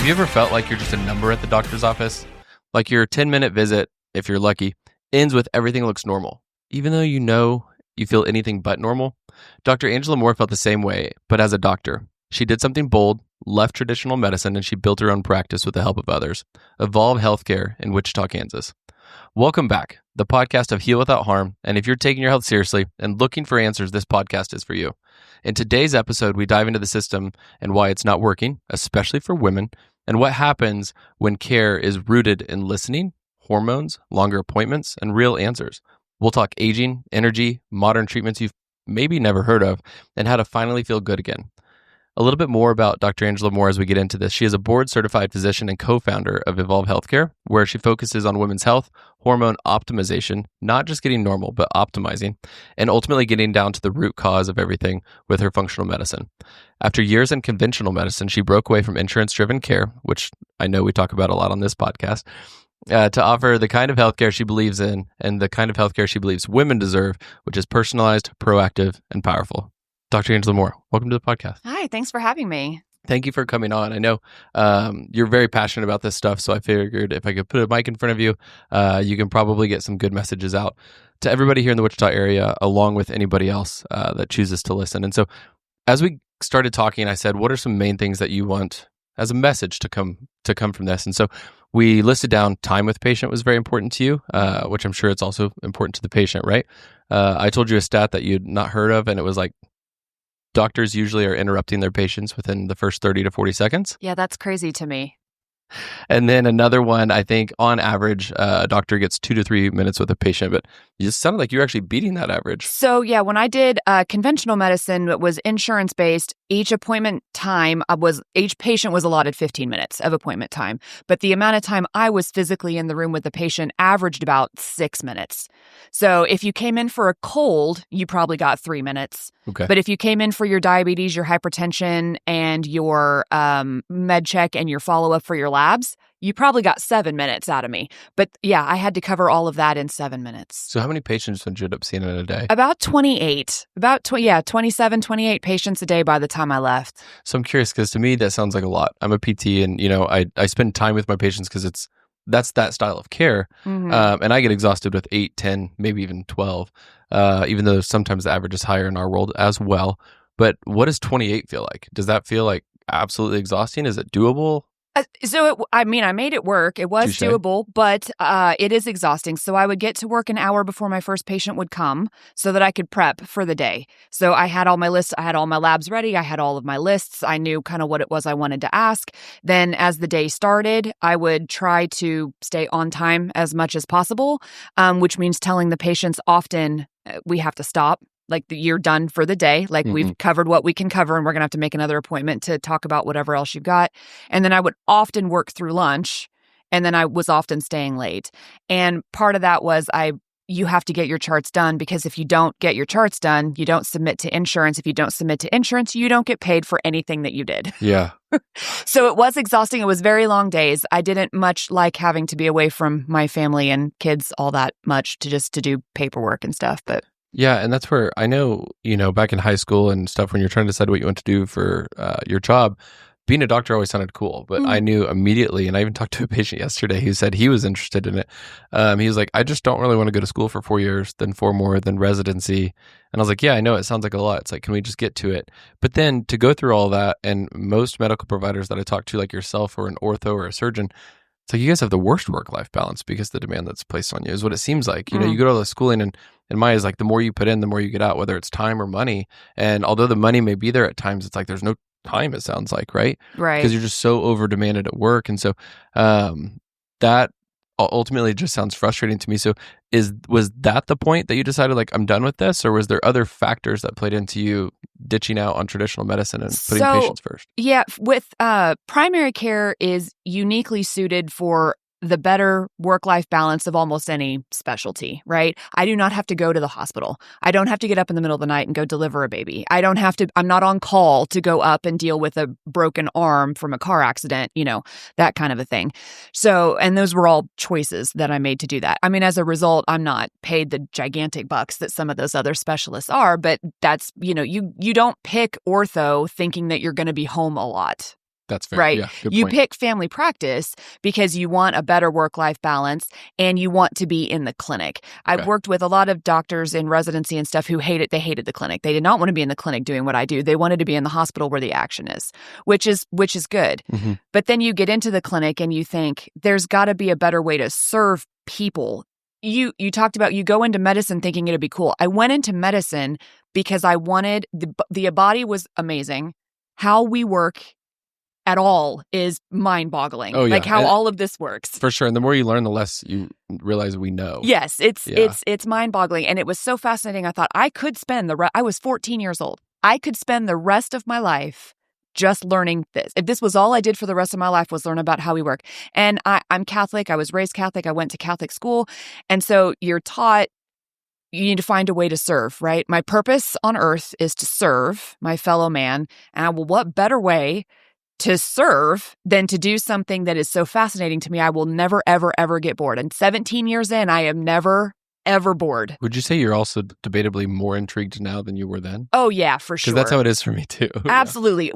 Have you ever felt like you're just a number at the doctor's office? Like your 10-minute visit, if you're lucky, ends with everything looks normal, even though you feel anything but normal? Dr. Angela Moore felt the same way, but as a doctor. She did something bold, left traditional medicine, and she built her own practice with the help of others. Evolve Healthcare in Wichita, Kansas. Welcome back, the podcast of Heal Without Harm. And if you're taking your health seriously and looking for answers, this podcast is for you. In today's episode, we dive into the system and why it's not working, especially for women, and what happens when care is rooted in listening, hormones, longer appointments, and real answers. We'll talk aging, energy, modern treatments you've maybe never heard of, and how to finally feel good again. A little bit more about Dr. Angela Moore as we get into this. She is a board-certified physician and co-founder of Evolve Healthcare, where she focuses on women's health, hormone optimization, not just getting normal, but optimizing, and ultimately getting down to the root cause of everything with her functional medicine. After years in conventional medicine, she broke away from insurance-driven care, which I know we talk about a lot on this podcast, to offer the kind of healthcare she believes in and the kind of healthcare she believes women deserve, which is personalized, proactive, and powerful. Dr. Angela Moore, welcome to the podcast. Hi, thanks for having me. Thank you for coming on. I know you're very passionate about this stuff, so I figured if I could put a mic in front of you, you can probably get some good messages out to everybody here in the Wichita area, along with anybody else that chooses to listen. And so as we started talking, I said, what are some main things that you want as a message to come from this? And so we listed down time with patient was very important to you, which I'm sure it's also important to the patient, right? I told you a stat that you'd not heard of, and it was like, doctors usually are interrupting their patients within the first 30 to 40 seconds. Yeah, that's crazy to me. And then another one, I think on average, a doctor gets 2 to 3 minutes with a patient, but you just sounded like you're actually beating that average. So yeah, when I did conventional medicine, it was insurance-based. Each appointment time each patient was allotted 15 minutes of appointment time. But the amount of time I was physically in the room with the patient averaged about 6 minutes. So if you came in for a cold, you probably got 3 minutes. Okay. But if you came in for your diabetes, your hypertension, and your med check and your follow-up for your labs, you probably got 7 minutes out of me. But yeah, I had to cover all of that in 7 minutes. So how many patients would you end up seeing in a day? About 28. 27, 28 patients a day by the time I left. So I'm curious, because to me, that sounds like a lot. I'm a PT, and I spend time with my patients because that's that style of care. Mm-hmm. And I get exhausted with 8, 10, maybe even 12, even though sometimes the average is higher in our world as well. But what does 28 feel like? Does that feel like absolutely exhausting? Is it doable? I made it work. It was Touché. doable, but it is exhausting. So I would get to work an hour before my first patient would come so that I could prep for the day. So I had all my lists. I had all my labs ready. I had all of my lists. I knew kind of what it was I wanted to ask. Then as the day started, I would try to stay on time as much as possible, which means telling the patients often we have to stop. Like you're done for the day. Like we've covered what we can cover, and we're going to have to make another appointment to talk about whatever else you've got. And then I would often work through lunch, and then I was often staying late. And part of that was you have to get your charts done, because if you don't get your charts done, you don't submit to insurance. If you don't submit to insurance, you don't get paid for anything that you did. Yeah. So it was exhausting. It was very long days. I didn't much like having to be away from my family and kids all that much to do paperwork and stuff. But Yeah, and that's where I know, back in high school and stuff, when you're trying to decide what you want to do for your job, being a doctor always sounded cool. But I knew immediately, and I even talked to a patient yesterday who said he was interested in it. He was like, I just don't really want to go to school for 4 years, then 4 more, then residency. And I was like, yeah, I know it sounds like a lot. It's like, can we just get to it? But then to go through all that, and most medical providers that I talk to, like yourself or an ortho or a surgeon, it's like you guys have the worst work-life balance because the demand that's placed on you is what it seems like. You go to the schooling, and my is like the more you put in, the more you get out, whether it's time or money. And although the money may be there at times, it's like there's no time, it sounds like, right? Right. Because you're just so over-demanded at work. And so that ultimately just sounds frustrating to me. So was that the point that you decided, like, I'm done with this? Or was there other factors that played into you ditching out on traditional medicine and putting patients first? Yeah, with primary care is uniquely suited for the better work-life balance of almost any specialty, right? I do not have to go to the hospital. I don't have to get up in the middle of the night and go deliver a baby. I'm not on call to go up and deal with a broken arm from a car accident, that kind of a thing. So, and those were all choices that I made to do that. I mean, as a result, I'm not paid the gigantic bucks that some of those other specialists are, but that's, you don't pick ortho thinking that you're going to be home a lot. That's fair. Right. Yeah, good You point. pick family practice because you want a better work-life balance and you want to be in the clinic. I've Okay. worked with a lot of doctors in residency and stuff who hated the clinic. They did not want to be in the clinic doing what I do. They wanted to be in the hospital where the action is, which is good. Mm-hmm. But then you get into the clinic and you think there's got to be a better way to serve people. You talked about you go into medicine thinking it'd be cool. I went into medicine because I wanted the body was amazing. How we work at all is mind-boggling. Oh, yeah. Like how And all of this works. for sure. And the more you learn, the less you realize we know. Yes, Yeah. it's mind-boggling, and it was so fascinating. I thought I could spend I was 14 years old. I could spend the rest of my life just learning this. If this was all I did for the rest of my life was learn about how we work. And I'm Catholic. I was raised Catholic. I went to Catholic school, and so you're taught you need to find a way to serve, right? My purpose on earth is to serve my fellow man, and what better way to serve than to do something that is so fascinating to me. I will never, ever, ever get bored. And 17 years in, I am never, ever bored. Would you say you're also debatably more intrigued now than you were then? Oh yeah, for sure. Because that's how it is for me too. Absolutely.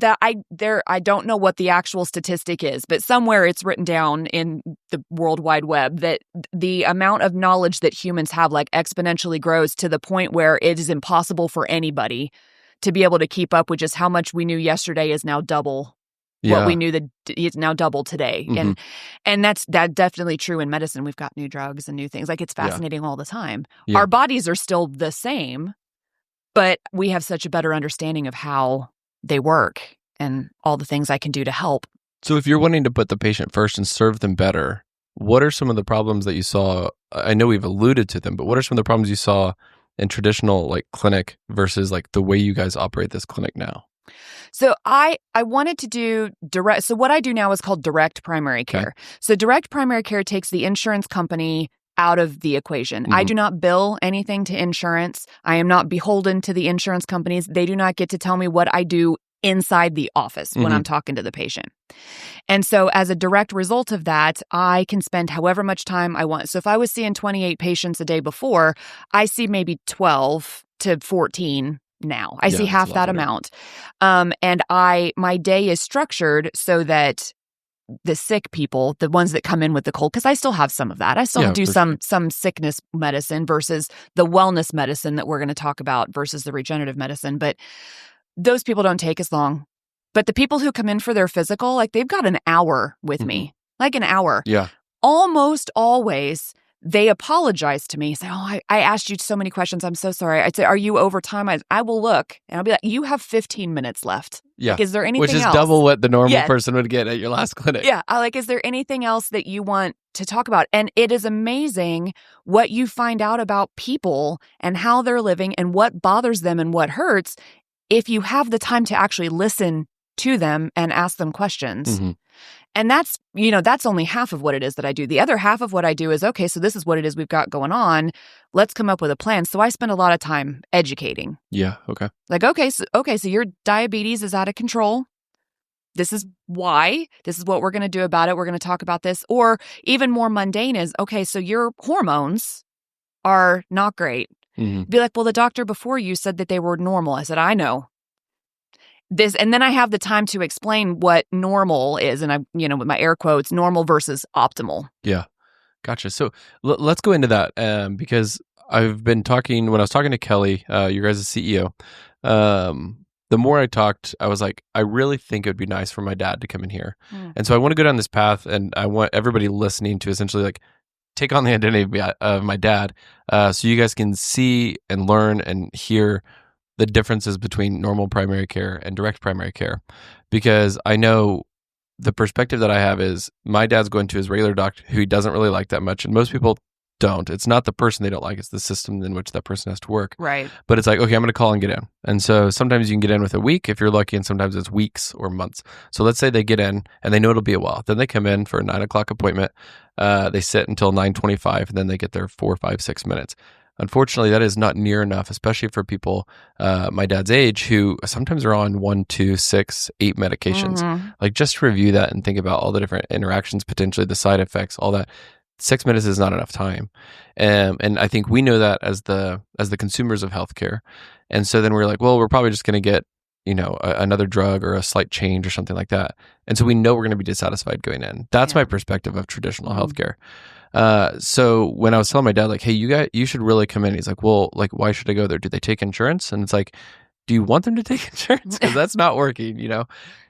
I don't know what the actual statistic is, but somewhere it's written down in the World Wide Web that the amount of knowledge that humans have like exponentially grows to the point where it is impossible for anybody to be able to keep up with just how much we knew yesterday is now double what we knew that is now double today. Mm-hmm. And that's definitely true in medicine. We've got new drugs and new things. Like it's fascinating all the time. Yeah. Our bodies are still the same, but we have such a better understanding of how they work and all the things I can do to help. So if you're wanting to put the patient first and serve them better, what are some of the problems that you saw? I know we've alluded to them, but what are some of the problems you saw in traditional like clinic versus like the way you guys operate this clinic now? So I wanted to do direct. So what I do now is called direct primary care. Okay. So direct primary care takes the insurance company out of the equation. Mm-hmm. I do not bill anything to insurance. I am not beholden to the insurance companies. They do not get to tell me what I do inside the office when I'm talking to the patient. And so as a direct result of that, I can spend however much time I want. So if I was seeing 28 patients a day before, I see maybe 12 to 14 now. I see half that amount. And my day is structured so that the sick people, the ones that come in with the cold, because I still have some of that. I still do some sickness medicine versus the wellness medicine that we're going to talk about versus the regenerative medicine. But those people don't take as long. But the people who come in for their physical, like they've got an hour with me, like an hour. Yeah. Almost always they apologize to me, say, I asked you so many questions. I'm so sorry. I'd say, are you over time? I will look and I'll be like, you have 15 minutes left. Yeah. Like, is there anything Which is else? double what the normal person would get at your last clinic. Yeah. Is there anything else that you want to talk about? And it is amazing what you find out about people and how they're living and what bothers them and what hurts if you have the time to actually listen to them and ask them questions. Mm-hmm. And that's only half of what it is that I do. The other half of what I do is, okay, so this is what it is we've got going on. Let's come up with a plan. So I spend a lot of time educating. Yeah. Okay. Like, okay, so your diabetes is out of control. This is why. This is what we're going to do about it. We're going to talk about this. Or even more mundane is, okay, so your hormones are not great. Mm-hmm. Be like, well, the doctor before you said that they were normal. I said, I know. This, and then I have the time to explain what normal is, and with my air quotes, normal versus optimal. Yeah, gotcha. So let's go into that because I've been talking when I was talking to Kelly, your guys' CEO. The more I talked, I was like, I really think it would be nice for my dad to come in here, and so I want to go down this path, and I want everybody listening to essentially like take on the identity of my dad, so you guys can see and learn and hear the differences between normal primary care and direct primary care. Because I know the perspective that I have is my dad's going to his regular doctor who he doesn't really like that much. And most people don't. It's not the person they don't like. It's the system in which that person has to work. Right. But it's like, okay, I'm going to call and get in. And so sometimes you can get in with a week if you're lucky, and sometimes it's weeks or months. So let's say they get in and they know it'll be a while. Then they come in for a 9 o'clock appointment. They sit until 9:25 and then they get their 4, 5, 6 minutes. Unfortunately, that is not near enough, especially for people my dad's age who sometimes are on 1, 2, 6, 8 medications. Mm-hmm. Like just to review that and think about all the different interactions, potentially the side effects, all that. 6 minutes is not enough time. And I think we know that as the consumers of healthcare. And so then we're like, well, we're probably just going to get another drug or a slight change or something like that. And so we know we're going to be dissatisfied going in. That's my perspective of traditional healthcare. So when I was telling my dad, like, hey, you should really come in. He's like, well, like, why should I go there? Do they take insurance? And it's like, do you want them to take insurance? Because that's not working,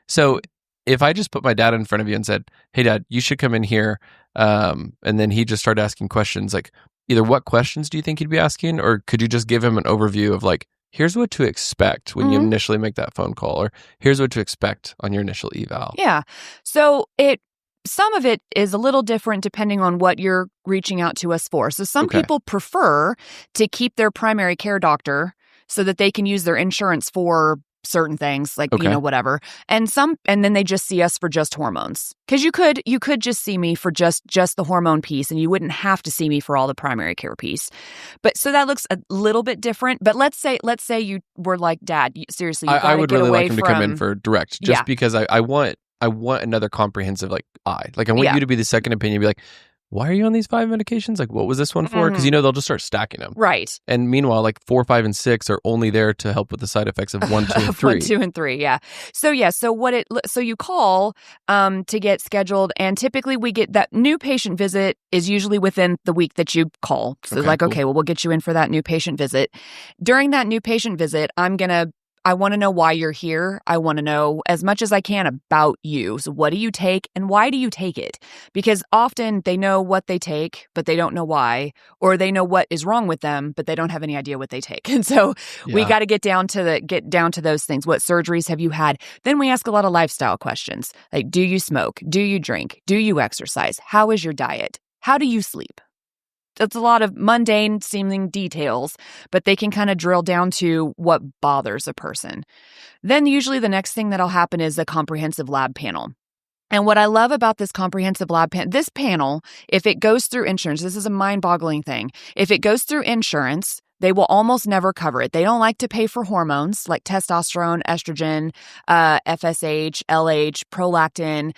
So if I just put my dad in front of you and said, hey, Dad, you should come in here. And then he just started asking questions, like either what questions do you think he'd be asking? Or could you just give him an overview of like, here's what to expect when you initially make that phone call, or here's what to expect on your initial eval? Yeah. So some of it is a little different depending on what you're reaching out to us for. So some people prefer to keep their primary care doctor so that they can use their insurance for certain things, like, whatever. And then they just see us for just hormones. Because you could just see me for just the hormone piece, and you wouldn't have to see me for all the primary care piece. But so that looks a little bit different. But let's say you were like, Dad, seriously, you got to get away from... I would really like him to come in for direct, just because I want another comprehensive, like I want you to be the second opinion, be like, why are you on these 5 medications? Like, what was this one for? Because, they'll just start stacking them. Right. And meanwhile, like 4, 5, and 6 are only there to help with the side effects of 1, 2, and 3. 1, 2, and 3, yeah. So you call to get scheduled, and typically we get that new patient visit is usually within the week that you call. So okay, well, we'll get you in for that new patient visit. During that new patient visit, I want to know why you're here. I want to know as much as I can about you. So what do you take and why do you take it? Because often they know what they take, but they don't know why, or they know what is wrong with them, but they don't have any idea what they take. And so we got to get down to those things. What surgeries have you had? Then we ask a lot of lifestyle questions. Like, do you smoke? Do you drink? Do you exercise? How is your diet? How do you sleep? It's a lot of mundane seeming details, but they can kind of drill down to what bothers a person. Then usually the next thing that'll happen is a comprehensive lab panel. And what I love about this comprehensive lab panel, this panel, if it goes through insurance, this is a mind-boggling thing. If it goes through insurance, they will almost never cover it. They don't like to pay for hormones like testosterone, estrogen, FSH, LH, prolactin,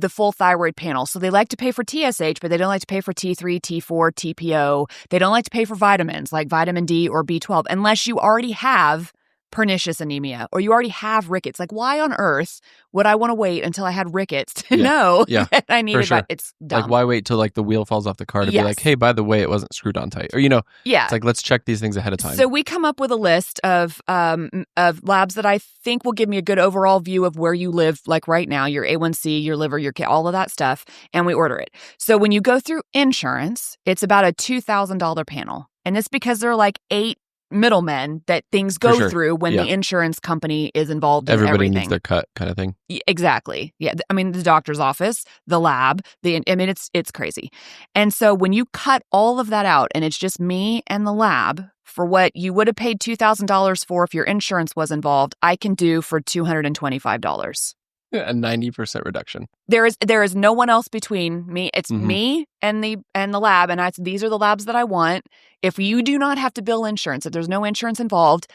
the full thyroid panel. So they like to pay for TSH, but they don't like to pay for T3, T4, TPO. They don't like to pay for vitamins like vitamin D or B12 unless you already have pernicious anemia or you already have rickets. Like, why on earth would I want to wait until I had rickets to know that I needed sure. It's dumb. Like, why wait till like the wheel falls off the car to be like, hey, by the way, it wasn't screwed on tight, or it's like, let's check these things ahead of time. So we come up with a list of labs that I think will give me a good overall view of where you live, like right now, your A1C, your liver, your all of that stuff, and we order it. So when you go through insurance, it's about a $2,000 panel, and it's because there are like 8 middlemen that things go through when the insurance company is involved in everybody everything. Needs their cut kind of thing. Exactly. Yeah. I mean, the doctor's office, the lab, it's crazy. And so when you cut all of that out and it's just me and the lab for what you would have paid $2,000 for if your insurance was involved, I can do for $225. A 90% reduction. There is no one else between me. It's me and the lab, and these are the labs that I want. If you do not have to bill insurance, if there's no insurance involved,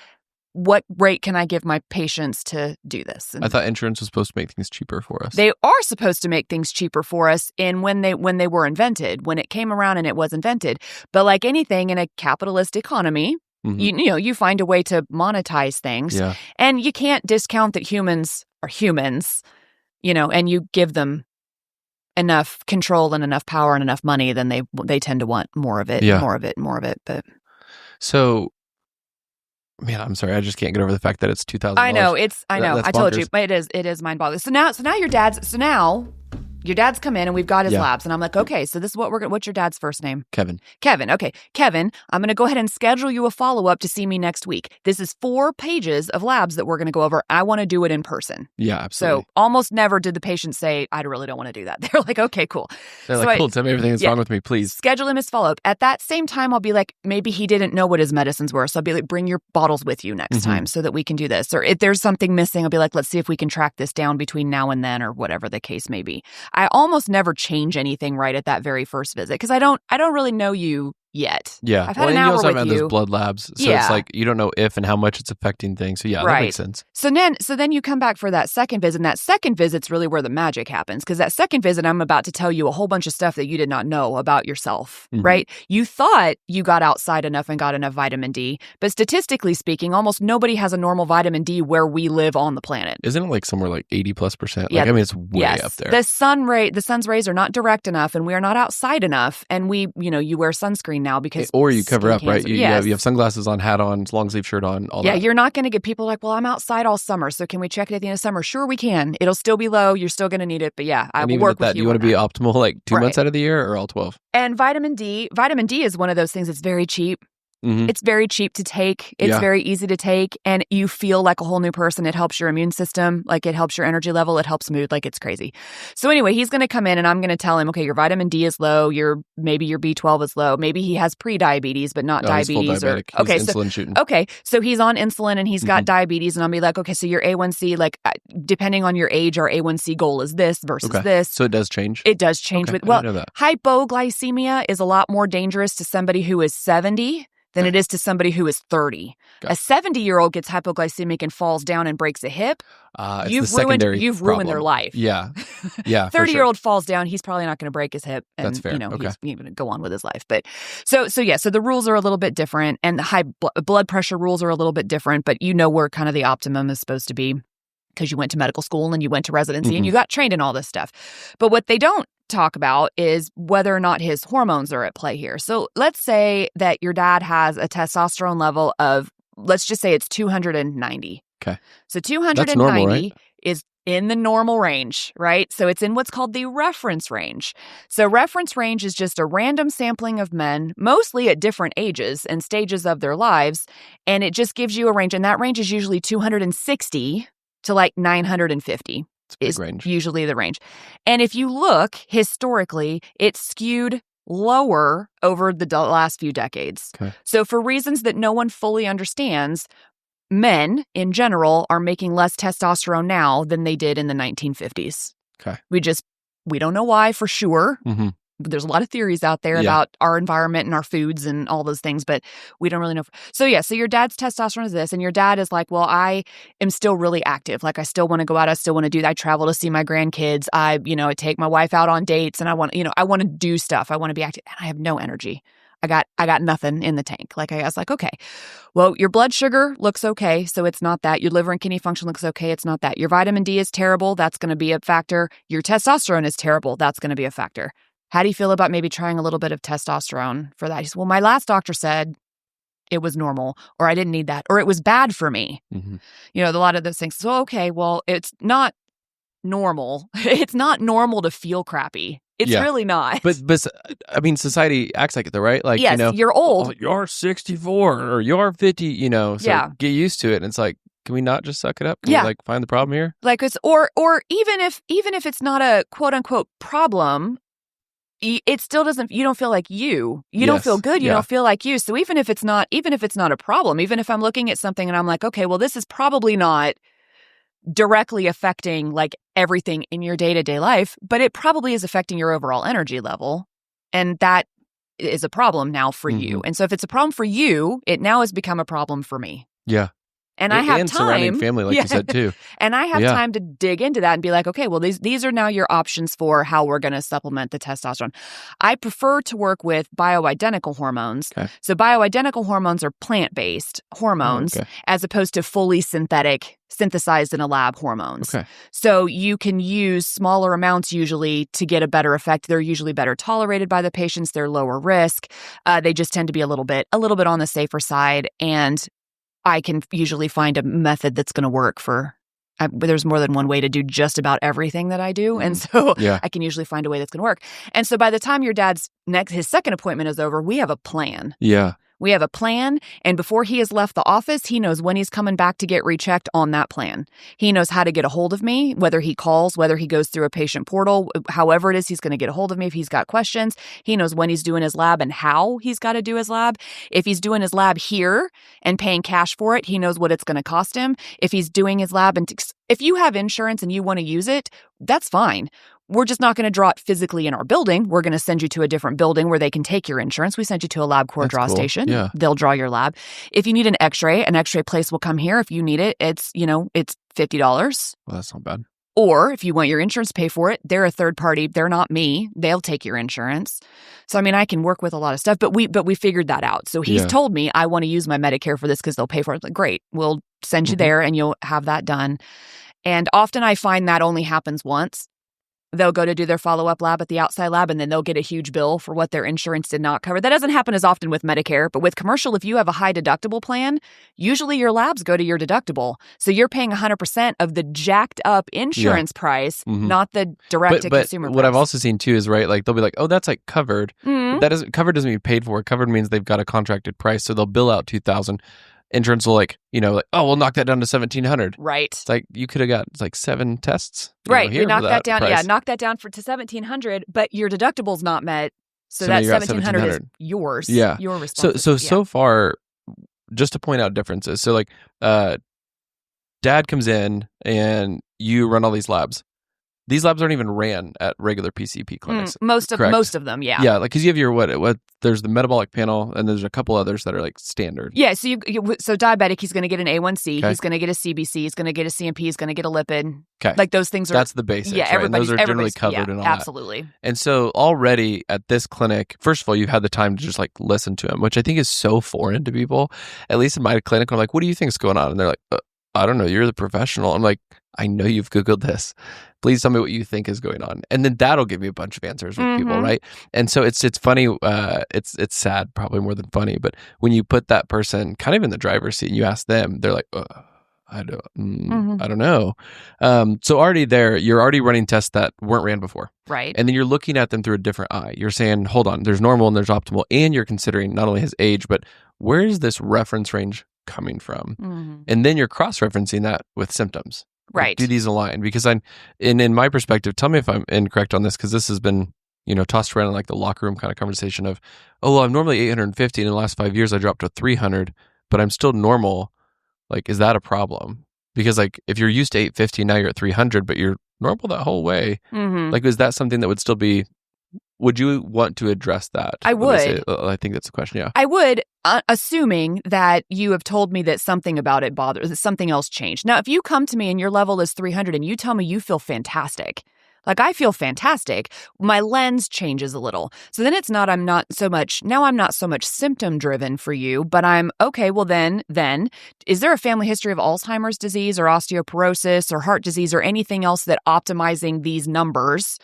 what rate can I give my patients to do this? And I thought insurance was supposed to make things cheaper for us. They are supposed to make things cheaper for us when they were invented, when it came around and it was invented. But like anything in a capitalist economy, you find a way to monetize things, and you can't discount that humans are humans, and you give them enough control and enough power and enough money, then they tend to want more of it, more of it, more of it. But so, man, I'm sorry, I just can't get over the fact that it's $2,000. I know. I told you, bonkers. but it is mind boggling. So now your dad's come in and we've got his labs, and I'm like, okay, so this is what's your dad's first name? Kevin. Okay. Kevin, I'm going to go ahead and schedule you a follow-up to see me next week. This is 4 pages of labs that we're going to go over. I want to do it in person. Yeah, absolutely. So almost never did the patient say, I really don't want to do that. They're like, okay, cool. They're like, cool, tell me everything that's wrong with me, please. Schedule him his follow-up. At that same time, I'll be like, maybe he didn't know what his medicines were. So I'll be like, bring your bottles with you next time so that we can do this. Or if there's something missing, I'll be like, let's see if we can track this down between now and then, or whatever the case may be. I almost never change anything right at that very first visit because I don't really know you yet. Yeah. I've had and an you hour also with have you. those blood labs. So Yeah. it's like you don't know if and how much it's affecting things. So yeah, that makes sense. So then you come back for that second visit, and that second visit's really where the magic happens, because that second visit, I'm about to tell you a whole bunch of stuff that you did not know about yourself, right? You thought you got outside enough and got enough vitamin D, but statistically speaking, almost nobody has a normal vitamin D where we live on the planet. Isn't it like somewhere like 80+%? Yeah. Like, I mean, it's way up there. The sun's rays are not direct enough, and we are not outside enough, and you wear sunscreen now because or you cover up, cancer. right? You have sunglasses on, hat on, long sleeve shirt on, all that. Yeah, you're not going to get people like, well, I'm outside all summer, so can we check it at the end of summer? Sure, we can. It'll still be low. You're still going to need it, but yeah, I will work with you. You want to be optimal like 2 months out of the year or all 12? And vitamin D is one of those things that's very cheap. It's very cheap to take. It's very easy to take, and you feel like a whole new person. It helps your immune system. Like, it helps your energy level. It helps mood. Like, it's crazy. So anyway, he's going to come in, and I'm going to tell him, okay, your vitamin D is low. Maybe your B12 is low. Maybe he has pre-diabetes, but not diabetes. He's full diabetic. He's insulin shooting. Okay, so he's on insulin, and he's got diabetes, and I'll be like, okay, so your A1C, like, depending on your age, our A1C goal is this versus this. So it does change? It does change. Okay, Hypoglycemia is a lot more dangerous to somebody who is 70 than it is to somebody who is 30. A 70-year-old gets hypoglycemic and falls down and breaks a hip. You've ruined their life. Yeah. Yeah. 30-year-old falls down, he's probably not going to break his hip, and that's fair. He's going to go on with his life. But so the rules are a little bit different, and the high blood pressure rules are a little bit different, but where kind of the optimum is supposed to be, because you went to medical school and you went to residency and you got trained in all this stuff. But what they don't talk about is whether or not his hormones are at play here. So let's say that your dad has a testosterone level of, let's just say it's 290. Okay. So 290 That's normal, right? is in the normal range, right? So it's in what's called the reference range. So reference range is just a random sampling of men, mostly at different ages and stages of their lives, and it just gives you a range, and that range is usually 260 to like 950. Is usually the range. And if you look historically, it's skewed lower over the last few decades. Okay. So for reasons that no one fully understands, men in general are making less testosterone now than they did in the 1950s. Okay. We don't know why for sure. There's a lot of theories out there about our environment and our foods and all those things, but we don't really know. So your dad's testosterone is this, and your dad is like, well, I am still really active. Like, I still want to go out. I still want to do that. I travel to see my grandkids. I take my wife out on dates, and I want to do stuff. I want to be active, and I have no energy. I got nothing in the tank. Like, I was like, okay, well, your blood sugar looks okay, so it's not that. Your liver and kidney function looks okay, it's not that. Your vitamin D is terrible, that's going to be a factor. Your testosterone is terrible, that's going to be a factor. How do you feel about maybe trying a little bit of testosterone for that? He said, well, my last doctor said it was normal, or I didn't need that, or it was bad for me. A lot of those things. So, okay, well, it's not normal. It's not normal to feel crappy. It's really not. But I mean, society acts like it though, right? Like, yes, you're old. Oh, you're 64 or you're 50, so get used to it. And it's like, can we not just suck it up? Can we find the problem here? Like, it's, or even if it's not a quote unquote problem, it still doesn't, you don't feel like you don't feel good. You don't feel like you. So even if it's not a problem, even if I'm looking at something and I'm like, okay, well, this is probably not directly affecting like everything in your day-to-day life, but it probably is affecting your overall energy level. And that is a problem now for you. And so if it's a problem for you, it now has become a problem for me. Yeah. And I have time. Surrounding family, like you said, too. And I have time to dig into that and be like, okay, well, these are now your options for how we're going to supplement the testosterone. I prefer to work with bioidentical hormones. Okay. So bioidentical hormones are plant-based hormones as opposed to fully synthesized in a lab hormones. Okay. So you can use smaller amounts usually to get a better effect. They're usually better tolerated by the patients. They're lower risk. They just tend to be a little bit on the safer side. And I can usually find a method that's going to work there's more than one way to do just about everything that I do. And so I can usually find a way that's going to work. And so by the time your dad's his second appointment is over, we have a plan. Yeah. We have a plan, and before he has left the office, he knows when he's coming back to get rechecked on that plan. He knows how to get a hold of me, whether he calls, whether he goes through a patient portal, however it is he's going to get a hold of me if he's got questions. He knows when he's doing his lab and how he's got to do his lab. If he's doing his lab here and paying cash for it, he knows what it's going to cost him. If he's doing his lab, and if you have insurance and you want to use it, that's fine. we're just not going to draw it physically in our building. We're going to send you to a different building where they can take your insurance. We send you to a LabCorp draw station. Yeah. They'll draw your lab. If you need an x-ray place will come here. If you need it, it's $50. Well, that's not bad. Or if you want your insurance to pay for it, they're a third party. They're not me. They'll take your insurance. So, I mean, I can work with a lot of stuff, but we figured that out. So he's told me I want to use my Medicare for this because they'll pay for it. Like, great. We'll send you there and you'll have that done. And often I find that only happens once. They'll go to do their follow-up lab at the outside lab, and then they'll get a huge bill for what their insurance did not cover. That doesn't happen as often with Medicare, but with commercial, if you have a high deductible plan, usually your labs go to your deductible. So you're paying 100% of the jacked up insurance price, not the direct-to-consumer price. What I've also seen, too, is, right, like, they'll be like, oh, that's, like, covered. Covered doesn't mean paid for. Covered means they've got a contracted price, so they'll bill out $2,000. Insurance will oh, we'll knock that down to $1,700. Right. It's like you could have got 7 tests. Right. You knock that down. Price. Yeah, knock that down to $1,700, but your deductible's not met. So that $1,700 is yours. Yeah. Your responsibility. So far, just to point out differences. So dad comes in and you run all these labs. These labs aren't even ran at regular PCP clinics. Most of them, yeah. Yeah, like because you have your what? There's the metabolic panel, and there's a couple others that are like standard. Yeah, so so diabetic, he's going to get an A1C, he's going to get a CBC, he's going to get a CMP, he's going to get a lipid. Okay, like those things are. That's the basics. Yeah, right? And those are generally covered and all absolutely. that. And so already at this clinic, first of all, you've had the time to just like listen to him, which I think is so foreign to people. At least in my clinic, I'm like, "What do you think is going on?" And they're like, I don't know. You're the professional. I'm like, I know you've Googled this. Please tell me what you think is going on. And then that'll give me a bunch of answers with people, right? And so it's funny. It's sad, probably more than funny. But when you put that person kind of in the driver's seat and you ask them, they're like, I don't know. So already there, you're already running tests that weren't ran before. Right. And then you're looking at them through a different eye. You're saying, hold on, there's normal and there's optimal. And you're considering not only his age, but where is this reference range coming from? And then you're cross-referencing that with symptoms. Right. Like, do these align? Because in my perspective, tell me if I'm incorrect on this, because this has been, tossed around in like the locker room kind of conversation of, oh, well, I'm normally 850 and in the last 5 years I dropped to 300, but I'm still normal. Like, is that a problem? Because like, if you're used to 850, now you're at 300, but you're normal that whole way. Like, is that something that would still be, would you want to address that? I would. I think that's the question, yeah. I would, assuming that you have told me that something about it bothers, that something else changed. Now, if you come to me and your level is 300 and you tell me you feel fantastic, like I feel fantastic, my lens changes a little. So then I'm not so much symptom driven for you, but I'm, okay, well then, is there a family history of Alzheimer's disease or osteoporosis or heart disease or anything else that optimizing these numbers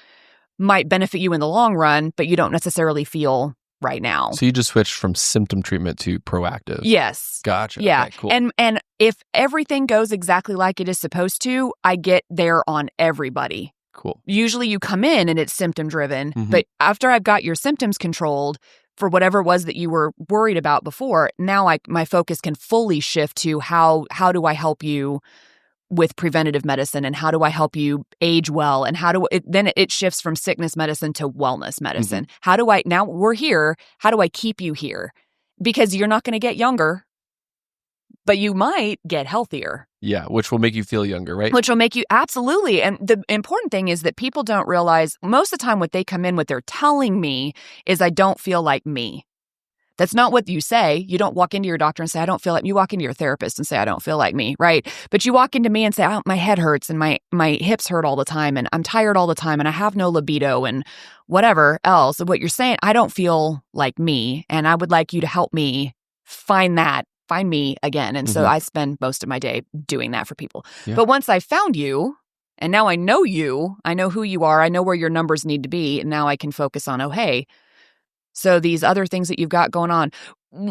might benefit you in the long run, but you don't necessarily feel right now? So you just switched from symptom treatment to proactive. Yes. Gotcha. Yeah. Okay, cool. And if everything goes exactly like it is supposed to, I get there on everybody. Cool. Usually you come in and it's symptom driven, but after I've got your symptoms controlled for whatever it was that you were worried about before, now my focus can fully shift to how do I help you with preventative medicine, and how do I help you age well, and then it shifts from sickness medicine to wellness medicine. Now we're here, how do I keep you here? Because you're not going to get younger, but you might get healthier. Yeah, which will make you feel younger, right? Which will make you, absolutely. And the important thing is that people don't realize, most of the time what they come in, what they're telling me is, I don't feel like me. That's not what you say. You don't walk into your doctor and say, I don't feel like, you walk into your therapist and say, I don't feel like me, right? But you walk into me and say, oh, my head hurts and my hips hurt all the time and I'm tired all the time and I have no libido and whatever else. What you're saying, I don't feel like me, and I would like you to help me find me again. And so I spend most of my day doing that for people. Yeah. But once I found you, and now I know you, I know who you are, I know where your numbers need to be, and now I can focus on, oh, hey, so these other things that you've got going on.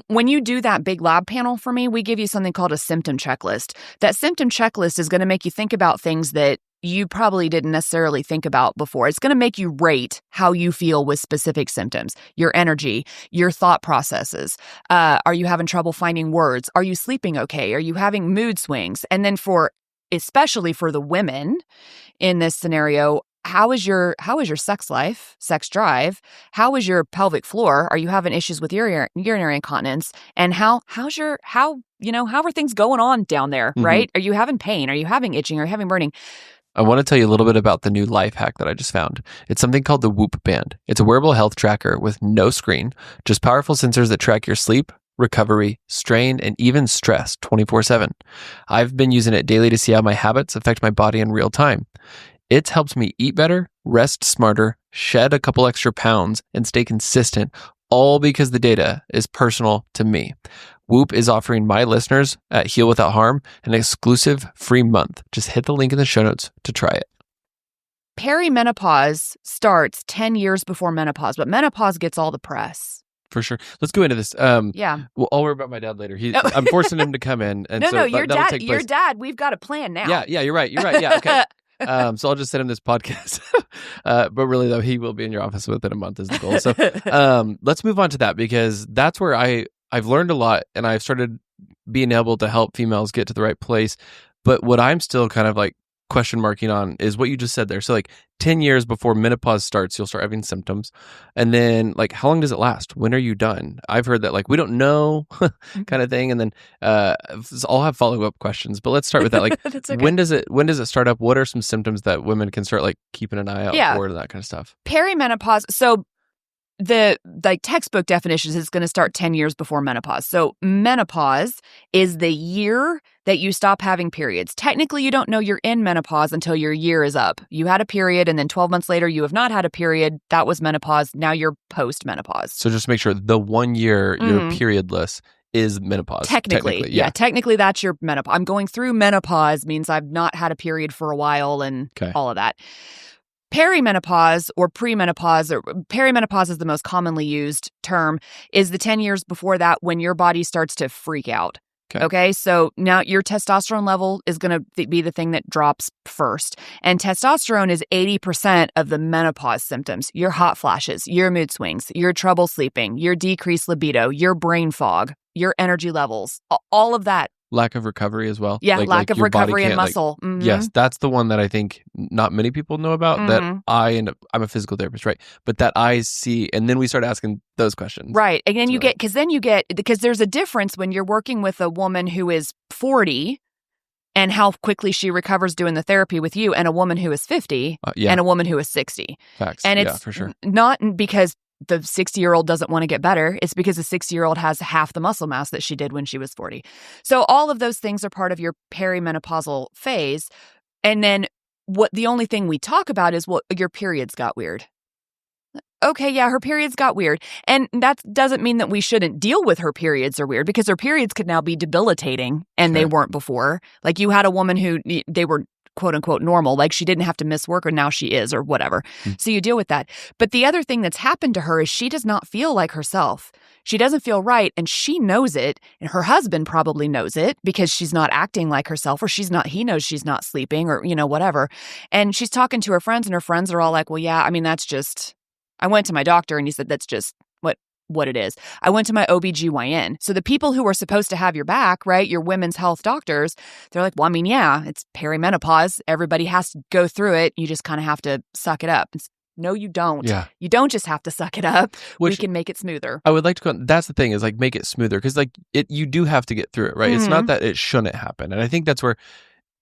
When you do that big lab panel for me, we give you something called a symptom checklist. That symptom checklist is going to make you think about things that you probably didn't necessarily think about before. It's going to make you rate how you feel with specific symptoms, your energy, your thought processes. Are you having trouble finding words? Are you sleeping okay? Are you having mood swings? And then especially for the women in this scenario, how is your sex life, sex drive? How is your pelvic floor? Are you having issues with urinary incontinence? And how are things going on down there, right? Are you having pain? Are you having itching? Are you having burning? I want to tell you a little bit about the new life hack that I just found. It's something called the Whoop Band. It's a wearable health tracker with no screen, just powerful sensors that track your sleep, recovery, strain, and even stress 24/7. I've been using it daily to see how my habits affect my body in real time. It's helped me eat better, rest smarter, shed a couple extra pounds, and stay consistent, all because the data is personal to me. Whoop is offering my listeners at Heal Without Harm an exclusive free month. Just hit the link in the show notes to try it. Perimenopause starts 10 years before menopause, but menopause gets all the press. For sure. Let's go into this. Yeah. Well, I'll worry about my dad later. I'm forcing him to come in. And No, your that'll dad, take place. your dad, we've got a plan now. Yeah, you're right. Yeah, okay. So I'll just send him this podcast. But really, though, he will be in your office within a month is the goal. So let's move on to that, because that's where I've learned a lot, and I've started being able to help females get to the right place. But what I'm still kind of like question marking on is what you just said there. So like 10 years before menopause starts, you'll start having symptoms. And then like, how long does it last? When are you done? I've heard that like, we don't know kind of thing. And then I'll have follow-up questions, but let's start with that. Like, okay. When does it start up? What are some symptoms that women can start like keeping an eye out for and that kind of stuff? Perimenopause. So the like textbook definitions is going to start 10 years before menopause. So menopause is the year that you stop having periods. Technically, you don't know you're in menopause until your year is up. You had a period, and then 12 months later, you have not had a period. That was menopause. Now you're post-menopause. So just make sure the 1 year you're periodless is menopause. Technically, yeah. Technically, that's your menopause. I'm going through menopause means I've not had a period for a while and all of that. Perimenopause or premenopause, or perimenopause is the most commonly used term, is the 10 years before that when your body starts to freak out. Okay, so now your testosterone level is going to be the thing that drops first. And testosterone is 80% of the menopause symptoms. Your hot flashes, your mood swings, your trouble sleeping, your decreased libido, your brain fog, your energy levels, all of that. Lack of recovery as well. Yeah, lack of recovery and muscle. Yes, that's the one that I think not many people know about, that I'm a physical therapist, right? But that I see, and then we start asking those questions. Right. And then because there's a difference when you're working with a woman who is 40 and how quickly she recovers doing the therapy with you, and a woman who is 50 and a woman who is 60. Facts. And it's for sure. Not because the 60-year-old doesn't want to get better. It's because the 60-year-old has half the muscle mass that she did when she was 40. So all of those things are part of your perimenopausal phase. And then the only thing we talk about is, well, your periods got weird. Okay, yeah, her periods got weird. And that doesn't mean that we shouldn't deal with her periods are weird, because her periods could now be debilitating, and they weren't before. Like, you had a woman who they were quote unquote normal, like she didn't have to miss work, or now she is, or whatever. So you deal with that. But the other thing that's happened to her is she does not feel like herself. She doesn't feel right, and she knows it, and her husband probably knows it, because she's not acting like herself, or he knows she's not sleeping, or whatever. And she's talking to her friends, and her friends are all like, well, yeah, I mean, I went to my doctor and he said that's just what it is. I went to my OBGYN. So the people who are supposed to have your back, right, your women's health doctors, they're like, well, I mean, yeah, it's perimenopause. Everybody has to go through it. You just kind of have to suck it up. No, you don't. Yeah. You don't just have to suck it up. We can make it smoother. I would like to go, that's the thing, is like make it smoother, because like you do have to get through it, right? It's not that it shouldn't happen. And I think that's where,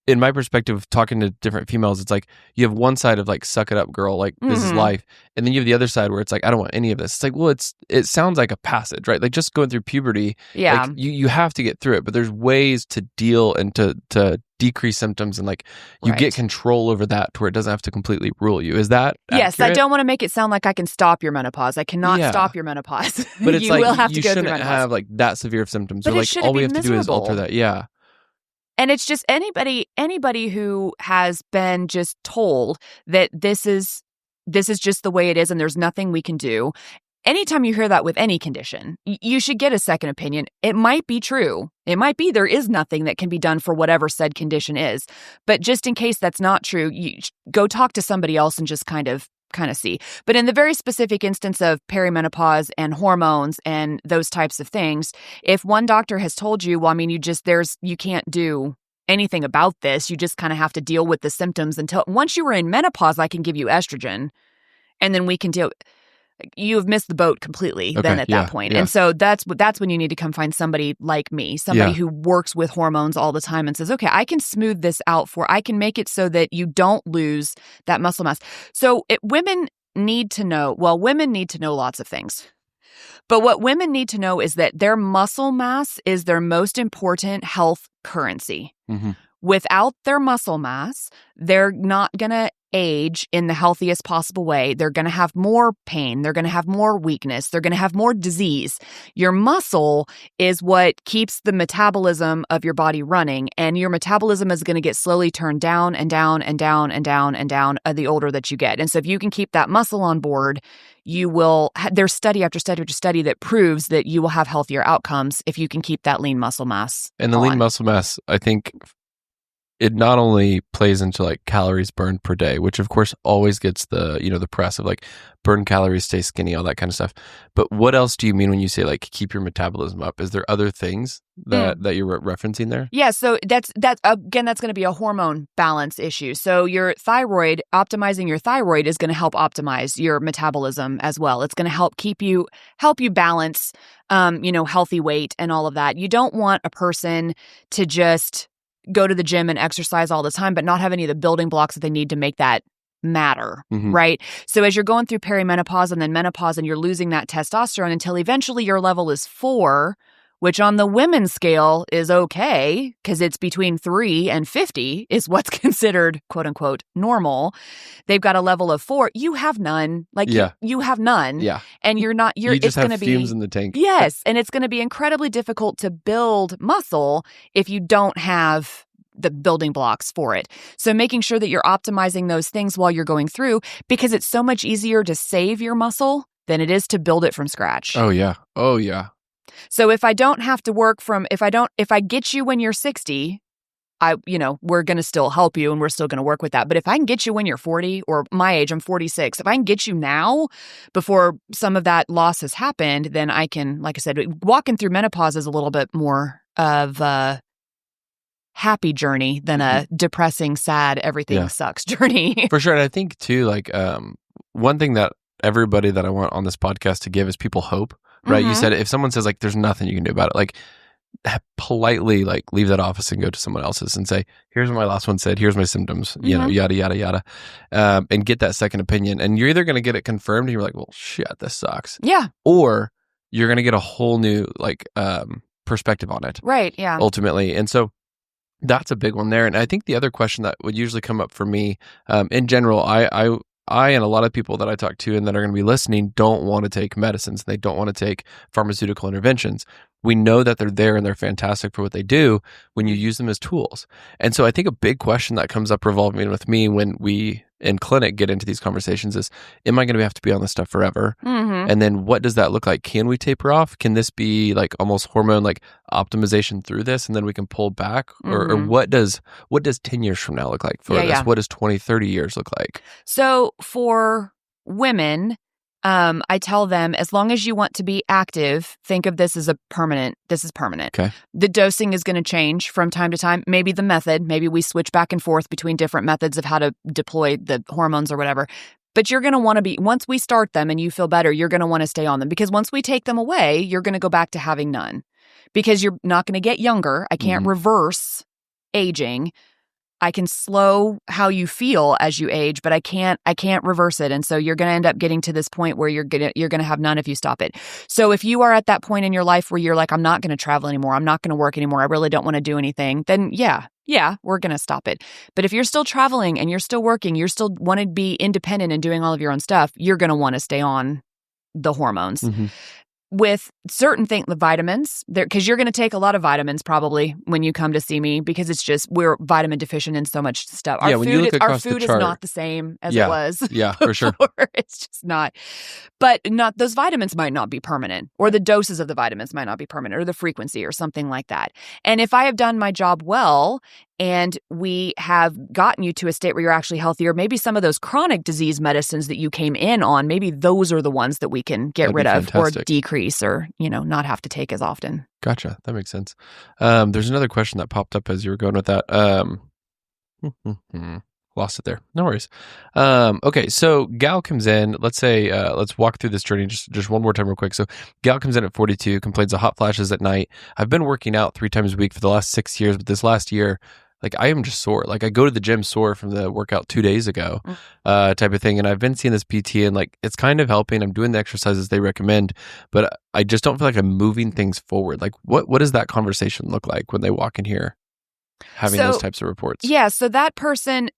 in my perspective, talking to different females, it's like you have one side of like, suck it up, girl, like this is life. And then you have the other side where it's like, I don't want any of this. It's like, well, it sounds like a passage, right? Like just going through puberty, yeah. Like you have to get through it, but there's ways to deal and to decrease symptoms, and like you get control over that to where it doesn't have to completely rule you. Is that yes? I don't want to make it sound like I can stop your menopause. I cannot stop your menopause. But it's you like will have to you go through shouldn't menopause. have like that severe of symptoms. But or like all we have to do is alter that. Yeah. And it's just anybody who has been just told that this is just the way it is and there's nothing we can do. Anytime you hear that with any condition, you should get a second opinion. It might be true. It might be there is nothing that can be done for whatever said condition is. But just in case that's not true, you go talk to somebody else and just kind of see. But in the very specific instance of perimenopause and hormones and those types of things, if one doctor has told you, well, I mean, you can't do anything about this, you just kind of have to deal with the symptoms until once you were in menopause, I can give you estrogen and then we can deal. you've missed the boat completely then Okay, at yeah, that point. yeah. And so that's when you need to come find somebody like me, somebody Yeah. who works with hormones all the time and says, okay, I can smooth this out I can make it so that you don't lose that muscle mass. So women need to know lots of things. But what women need to know is that their muscle mass is their most important health currency. Mm-hmm. Without their muscle mass, they're not going to age in the healthiest possible way. They're going to have more pain. They're going to have more weakness. They're going to have more disease. Your muscle is what keeps the metabolism of your body running, and your metabolism is going to get slowly turned down and down and down and down and down the older that you get. And so if you can keep that muscle on board, you will, there's study after study after study that proves that you will have healthier outcomes if you can keep that lean muscle mass. And the lean muscle mass, I think, it not only plays into like calories burned per day, which of course always gets the, the press of like burn calories, stay skinny, all that kind of stuff. But what else do you mean when you say like keep your metabolism up? Is there other things that you're referencing there? Yeah. So that's going to be a hormone balance issue. So optimizing your thyroid is going to help optimize your metabolism as well. It's going to help you balance, healthy weight and all of that. You don't want a person to just go to the gym and exercise all the time, but not have any of the building blocks that they need to make that matter, right? So as you're going through perimenopause and then menopause and you're losing that testosterone until eventually your level is 4, which on the women's scale is okay because it's between 3 and 50 is what's considered quote unquote normal. They've got a level of 4. You have none. You have none. Yeah. And you just have fumes in the tank. Yes. And it's going to be incredibly difficult to build muscle if you don't have the building blocks for it. So making sure that you're optimizing those things while you're going through, because it's so much easier to save your muscle than it is to build it from scratch. Oh yeah. So if I don't have to work if I get you when you're 60, we're going to still help you and we're still going to work with that. But if I can get you when you're 40 or my age, I'm 46, if I can get you now before some of that loss has happened, then I can, like I said, walking through menopause is a little bit more of a happy journey than a depressing, sad, everything sucks journey. For sure. And I think too, like, one thing that everybody that I want on this podcast to give is people hope, right? You said if someone says like, there's nothing you can do about it, like politely like leave that office and go to someone else's and say, here's what my last one said, here's my symptoms, yada, yada, yada. And get that second opinion. And you're either going to get it confirmed and you're like, well, shit, this sucks. Yeah. Or you're going to get a whole new like perspective on it. Right. Yeah. Ultimately. And so that's a big one there. And I think the other question that would usually come up for me, in general, I and a lot of people that I talk to and that are going to be listening don't want to take medicines. They don't want to take pharmaceutical interventions. We know that they're there and they're fantastic for what they do when you use them as tools. And so I think a big question that comes up revolving with me when we in clinic get into these conversations is, am I going to have to be on this stuff forever? And then what does that look like? Can we taper off? Can this be like almost hormone like optimization through this and then we can pull back? Or what does 10 years from now look like for this? What does 20, 30 years look like? So for women, I tell them, as long as you want to be active, think of this as this is permanent. Okay. The dosing is going to change from time to time. Maybe the method, maybe we switch back and forth between different methods of how to deploy the hormones or whatever. But you're going to want to once we start them and you feel better, you're going to want to stay on them, because once we take them away, you're going to go back to having none, because you're not going to get younger. I can't reverse aging. I can slow how you feel as you age, but I can't reverse it. And so you're going to end up getting to this point where you're going to have none if you stop it. So if you are at that point in your life where you're like, I'm not going to travel anymore, I'm not going to work anymore, I really don't want to do anything, then yeah, we're going to stop it. But if you're still traveling and you're still working, you're still want to be independent and doing all of your own stuff, you're going to want to stay on the hormones. With certain things, the vitamins, because you're going to take a lot of vitamins probably when you come to see me, because it's just we're vitamin deficient in so much stuff. Our food is not the same as it was. Yeah, for sure. It's just not. But those vitamins might not be permanent, or the doses of the vitamins might not be permanent, or the frequency or something like that. And if I have done my job well, and we have gotten you to a state where you're actually healthier, maybe some of those chronic disease medicines that you came in on, maybe those are the ones that we can get rid of or decrease, or, not have to take as often. Gotcha. That makes sense. There's another question that popped up as you were going with that. Lost it there. No worries. Okay, so gal comes in. Let's say, let's walk through this journey just one more time real quick. So gal comes in at 42, complains of hot flashes at night. I've been working out 3 times a week for the last 6 years, but this last year, like I am just sore. Like I go to the gym sore from the workout 2 days ago, type of thing. And I've been seeing this PT and like it's kind of helping. I'm doing the exercises they recommend, but I just don't feel like I'm moving things forward. Like what does that conversation look like when they walk in here? Having those types of reports. Yeah, so that person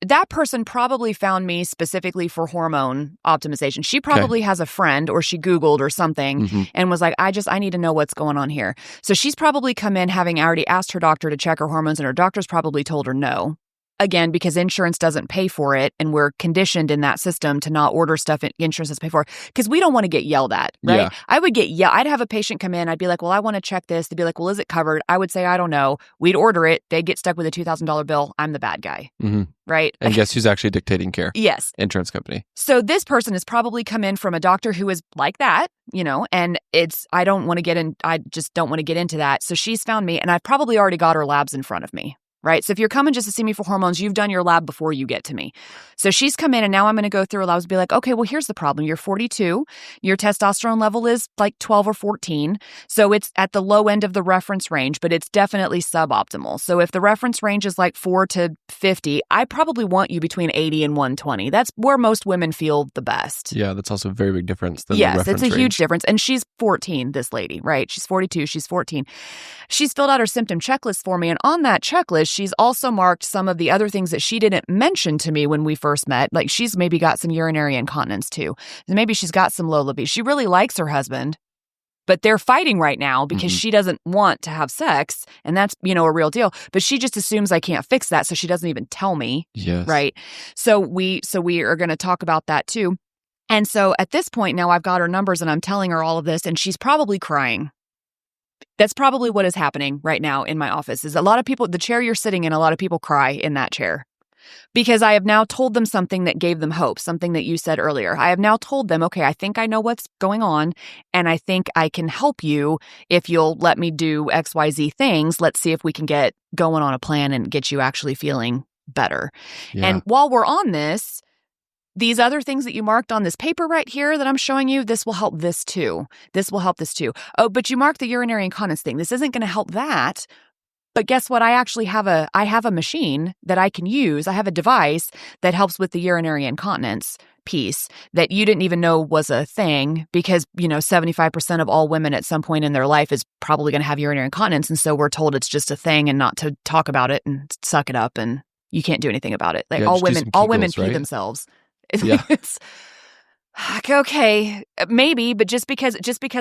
probably found me specifically for hormone optimization. She probably has a friend or she Googled or something and was like, I need to know what's going on here. So she's probably come in having already asked her doctor to check her hormones and her doctor's probably told her no. Again, because insurance doesn't pay for it and we're conditioned in that system to not order stuff insurance doesn't pay for because we don't want to get yelled at, right? Yeah. I would get I'd have a patient come in. I'd be like, well, I want to check this. They'd be like, well, is it covered? I would say, I don't know. We'd order it. They'd get stuck with a $2,000 bill. I'm the bad guy, right? And guess who's actually dictating care? Yes. Insurance company. So this person has probably come in from a doctor who is like that, and I just don't want to get into that. So she's found me and I've probably already got her labs in front of me. Right. So if you're coming just to see me for hormones, you've done your lab before you get to me. So she's come in and now I'm going to go through her labs and be like, okay, well, here's the problem. You're 42. Your testosterone level is like 12 or 14. So it's at the low end of the reference range, but it's definitely suboptimal. So if the reference range is like 4 to 50, I probably want you between 80 and 120. That's where most women feel the best. Yeah, that's also a very big difference than yes, the reference it's a range. huge difference. And she's 14, this lady, right? She's 42, she's 14. She's filled out her symptom checklist for me. And on that checklist, she's also marked some of the other things that she didn't mention to me when we first met. Like she's maybe got some urinary incontinence too. Maybe she's got some low libido. She really likes her husband, but they're fighting right now because she doesn't want to have sex. And that's, a real deal. But she just assumes I can't fix that. So she doesn't even tell me. Yes. Right. So we are going to talk about that too. And so at this point now I've got her numbers and I'm telling her all of this and she's probably crying. That's probably what is happening right now in my office is a lot of people, the chair you're sitting in, a lot of people cry in that chair because I have now told them something that gave them hope, something that you said earlier. I have now told them, okay, I think I know what's going on and I think I can help you if you'll let me do XYZ things. Let's see if we can get going on a plan and get you actually feeling better. Yeah. And while we're on this, these other things that you marked on this paper right here that I'm showing you, this will help this too. This will help this too. Oh, but you marked the urinary incontinence thing. This isn't going to help that. But guess what? I actually have a machine that I can use. I have a device that helps with the urinary incontinence piece that you didn't even know was a thing because, 75% of all women at some point in their life is probably going to have urinary incontinence. And so we're told it's just a thing and not to talk about it and suck it up and you can't do anything about it. Like all women pee themselves. Yeah. It's okay, maybe, but just because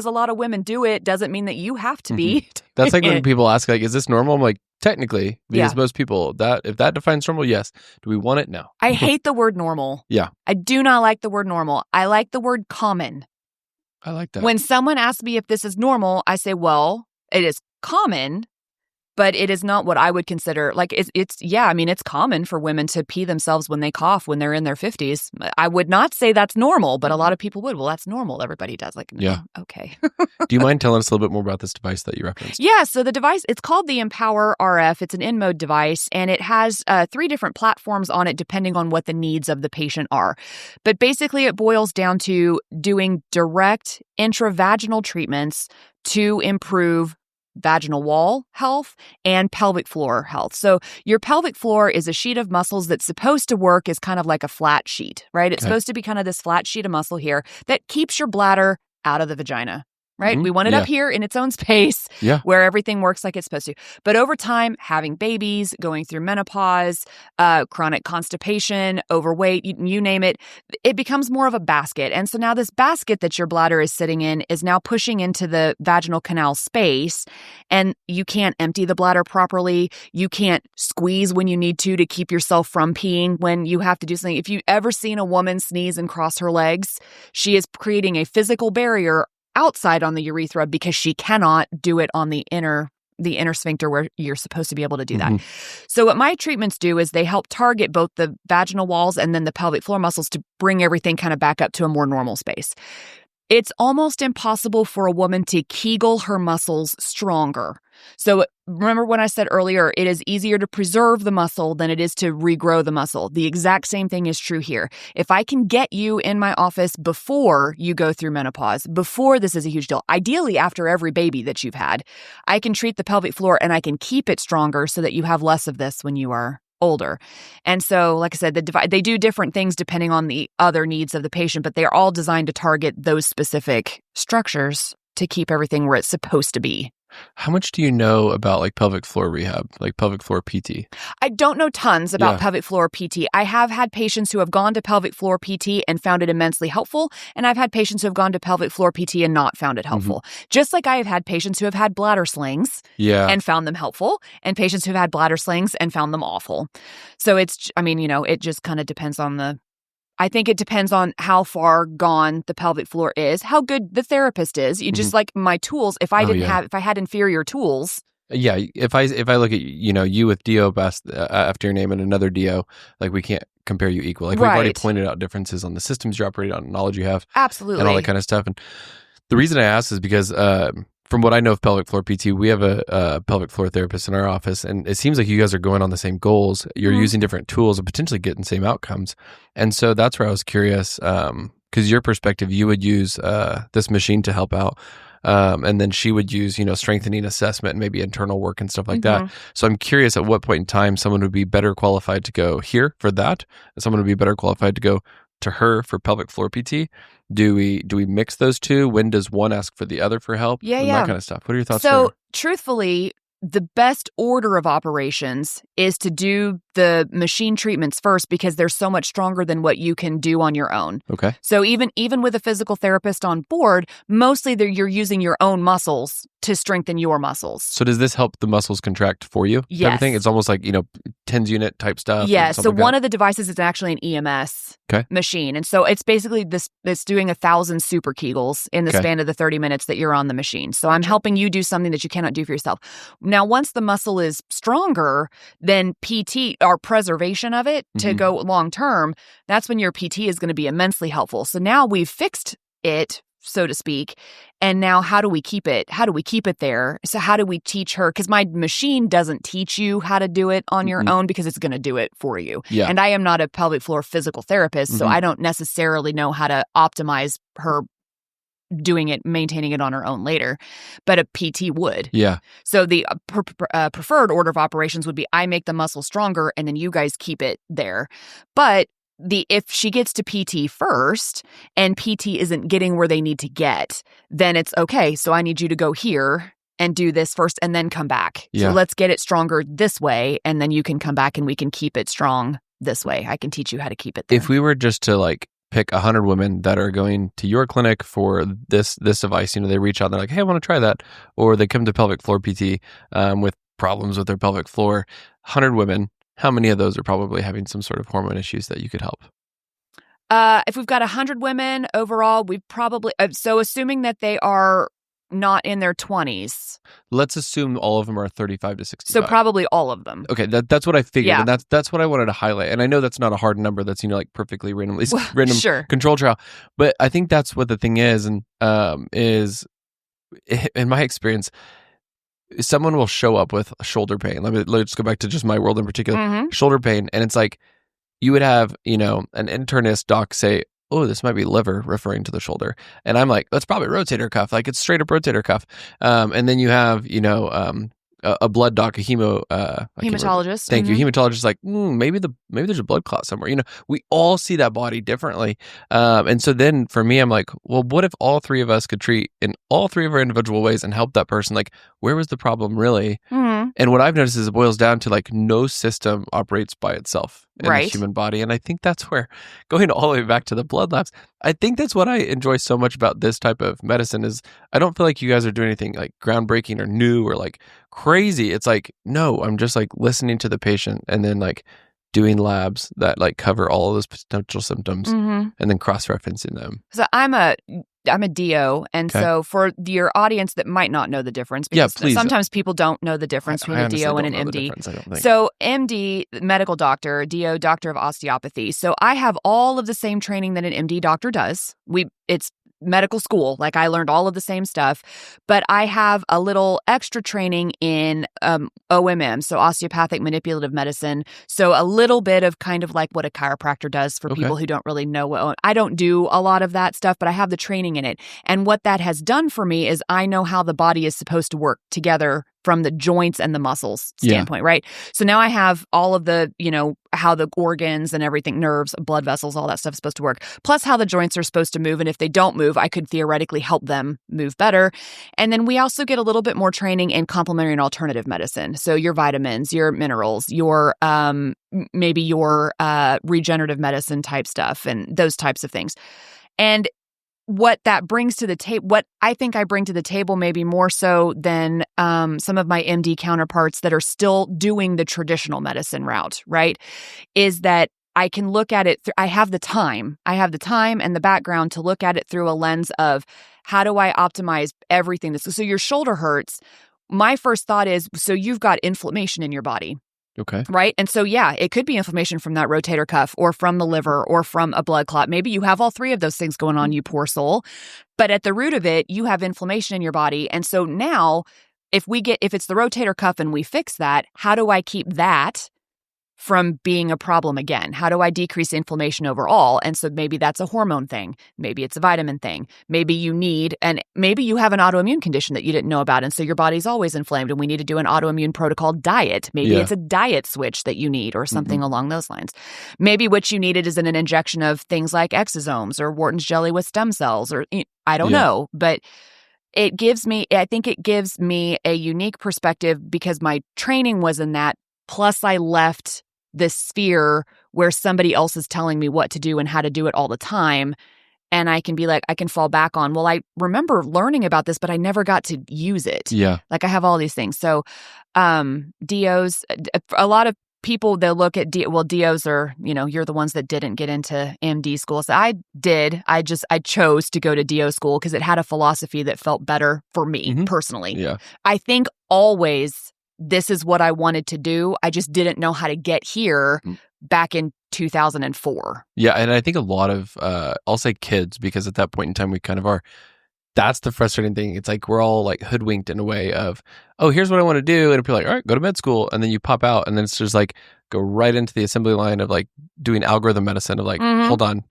a lot of women do it doesn't mean that you have to be. That's like when people ask, like, is this normal? I'm like, technically, because most people, if that defines normal, yes. Do we want it? No. I hate the word normal. Yeah. I do not like the word normal. I like the word common. I like that. When someone asks me if this is normal, I say, well, it is common. But it is not what I would consider, like, it's common for women to pee themselves when they cough when they're in their 50s. I would not say that's normal, but a lot of people would. Well, that's normal. Everybody does. Like, no, yeah. Okay. Do you mind telling us a little bit more about this device that you referenced? Yeah, so the device, it's called the Empower RF. It's an in-mode device, and it has 3 different platforms on it depending on what the needs of the patient are. But basically, it boils down to doing direct intravaginal treatments to improve vaginal wall health and pelvic floor health. So your pelvic floor is a sheet of muscles that's supposed to work as kind of like a flat sheet, right? It's supposed to be kind of this flat sheet of muscle here that keeps your bladder out of the vagina. Right? We want it up here in its own space where everything works like it's supposed to. But over time, having babies, going through menopause, chronic constipation, overweight, you name it, it becomes more of a basket. And so now this basket that your bladder is sitting in is now pushing into the vaginal canal space, and you can't empty the bladder properly. You can't squeeze when you need to keep yourself from peeing when you have to do something. If you've ever seen a woman sneeze and cross her legs, she is creating a physical barrier outside on the urethra because she cannot do it on the inner sphincter where you're supposed to be able to do that. So what my treatments do is they help target both the vaginal walls and then the pelvic floor muscles to bring everything kind of back up to a more normal space. It's almost impossible for a woman to Kegel her muscles stronger. So remember when I said earlier, it is easier to preserve the muscle than it is to regrow the muscle. The exact same thing is true here. If I can get you in my office before you go through menopause, before this is a huge deal, ideally after every baby that you've had, I can treat the pelvic floor and I can keep it stronger so that you have less of this when you are older. And so, like I said, they do different things depending on the other needs of the patient, but they're all designed to target those specific structures to keep everything where it's supposed to be. How much do you know about like pelvic floor rehab, like pelvic floor PT? I don't know tons about pelvic floor PT. I have had patients who have gone to pelvic floor PT and found it immensely helpful. And I've had patients who have gone to pelvic floor PT and not found it helpful. Just like I have had patients who have had bladder slings and found them helpful, and patients who've had bladder slings and found them awful. So it just kind of depends on I think it depends on how far gone the pelvic floor is, how good the therapist is. You just like my tools. If I if I had inferior tools. Yeah. If I look at, you with Dio best after your name and another Dio, like we can't compare you equal. Like we've already pointed out differences on the systems you're operating on, knowledge you have. Absolutely. And all that kind of stuff. And the reason I ask is because, from what I know of pelvic floor PT, we have a pelvic floor therapist in our office, and it seems like you guys are going on the same goals. You're using different tools and potentially getting the same outcomes. And so that's where I was curious, because your perspective, you would use this machine to help out, and then she would use, strengthening assessment and maybe internal work and stuff like that. So I'm curious at what point in time someone would be better qualified to go here for that, and someone would be better qualified to go to her for pelvic floor PT. Do we mix those two? When does one ask for the other for help? Yeah, and that kind of stuff. What are your thoughts there? So truthfully, the best order of operations is to do the machine treatments first because they're so much stronger than what you can do on your own. Okay. So even with a physical therapist on board, mostly you're using your own muscles to strengthen your muscles. So does this help the muscles contract for you? Yes. Everything? It's almost like, TENS unit type stuff. Yeah. So one of the devices is actually an EMS machine. And so it's basically it's doing 1,000 super Kegels in the span of the 30 minutes that you're on the machine. So I'm helping you do something that you cannot do for yourself. Now, once the muscle is stronger, then PT, or preservation of it to go long term, that's when your PT is going to be immensely helpful. So now we've fixed it, so to speak. And now how do we keep it? How do we keep it there? So how do we teach her? Because my machine doesn't teach you how to do it on your own because it's going to do it for you. Yeah. And I am not a pelvic floor physical therapist, so I don't necessarily know how to optimize her doing it, maintaining it on her own later, but a PT would. Yeah. So the preferred order of operations would be I make the muscle stronger and then you guys keep it there. But if she gets to PT first and PT isn't getting where they need to get, then it's okay. So I need you to go here and do this first and then come back. Yeah. So let's get it stronger this way and then you can come back and we can keep it strong this way. I can teach you how to keep it there. If we were just to pick 100 women that are going to your clinic for this device, they reach out and they're like, hey, I want to try that. Or they come to pelvic floor PT with problems with their pelvic floor. 100 women, how many of those are probably having some sort of hormone issues that you could help? If we've got 100 women overall, we've probably, so assuming that they are not in their 20s. Let's assume all of them are 35 to 65. So probably all of them. Okay, that's what I figured. Yeah. And that's what I wanted to highlight. And I know that's not a hard number. That's, perfectly random control trial. But I think that's what the thing is. And is, in my experience, someone will show up with shoulder pain. Let's go back to just my world in particular. Shoulder pain. And it's like, you would have, an internist doc say, oh, this might be liver, referring to the shoulder. And I'm like, that's probably rotator cuff. Like, it's straight up rotator cuff. And then you have, a blood doc, a hematologist. Thank you. Hematologist, like, maybe there's a blood clot somewhere. We all see that body differently. And so then for me, I'm like, well, what if all three of us could treat in all three of our individual ways and help that person? Like, where was the problem really? And what I've noticed is it boils down to no system operates by itself in the human body. And I think that's where, going all the way back to the blood labs, I think that's what I enjoy so much about this type of medicine is I don't feel like you guys are doing anything groundbreaking or new or crazy. It's no, I'm just listening to the patient and then doing labs that cover all of those potential symptoms and then cross-referencing them. So I'm a DO, and so for your audience that might not know the difference, because sometimes people don't know the difference between a DO and an MD. So MD, medical doctor, DO, doctor of osteopathy. So I have all of the same training that an MD doctor does. It's medical school. Like I learned all of the same stuff, but I have a little extra training in OMM, so osteopathic manipulative medicine. So a little bit of kind of like what a chiropractor does for people who don't really know what. I don't do a lot of that stuff, but I have the training in it. And what that has done for me is I know how the body is supposed to work together from the joints and the muscles standpoint, right? So now I have all of the, how the organs and everything, nerves, blood vessels, all that stuff is supposed to work, plus how the joints are supposed to move. And if they don't move, I could theoretically help them move better. And then we also get a little bit more training in complementary and alternative medicine. So your vitamins, your minerals, your maybe your regenerative medicine type stuff and those types of things. And what that brings to the table, what I think I bring to the table, maybe more so than some of my MD counterparts that are still doing the traditional medicine route, right? Is that I can look at it, I have the time and the background to look at it through a lens of how do I optimize everything? So your shoulder hurts. My first thought is, so you've got inflammation in your body. Okay. Right. And so, yeah, it could be inflammation from that rotator cuff or from the liver or from a blood clot. Maybe you have all three of those things going on, you poor soul. But at the root of it, you have inflammation in your body. And so now if it's the rotator cuff and we fix that, how do I keep that from being a problem again? How do I decrease inflammation overall? And so maybe that's a hormone thing. Maybe it's a vitamin thing. Maybe you have an autoimmune condition that you didn't know about. And so your body's always inflamed and we need to do an autoimmune protocol diet. Maybe it's a diet switch that you need or something along those lines. Maybe what you needed is an injection of things like exosomes or Wharton's jelly with stem cells or I don't know, but I think it gives me a unique perspective because my training was in that. Plus I left this sphere where somebody else is telling me what to do and how to do it all the time. And I can be like, I can fall back on, well, I remember learning about this, but I never got to use it. Yeah. Like I have all these things. So DOs, a lot of people, they'll look at DOs are, you're the ones that didn't get into MD school. So I did. I chose to go to DO school because it had a philosophy that felt better for me personally. Yeah. I think always this is what I wanted to do. I just didn't know how to get here back in 2004. Yeah. And I think a lot of, I'll say kids, because at that point in time, we kind of are. That's the frustrating thing. It's like we're all like hoodwinked in a way of, oh, here's what I want to do. And it'll be like, all right, go to med school. And then you pop out and then it's just like, go right into the assembly line of like doing algorithm medicine of like, hold on.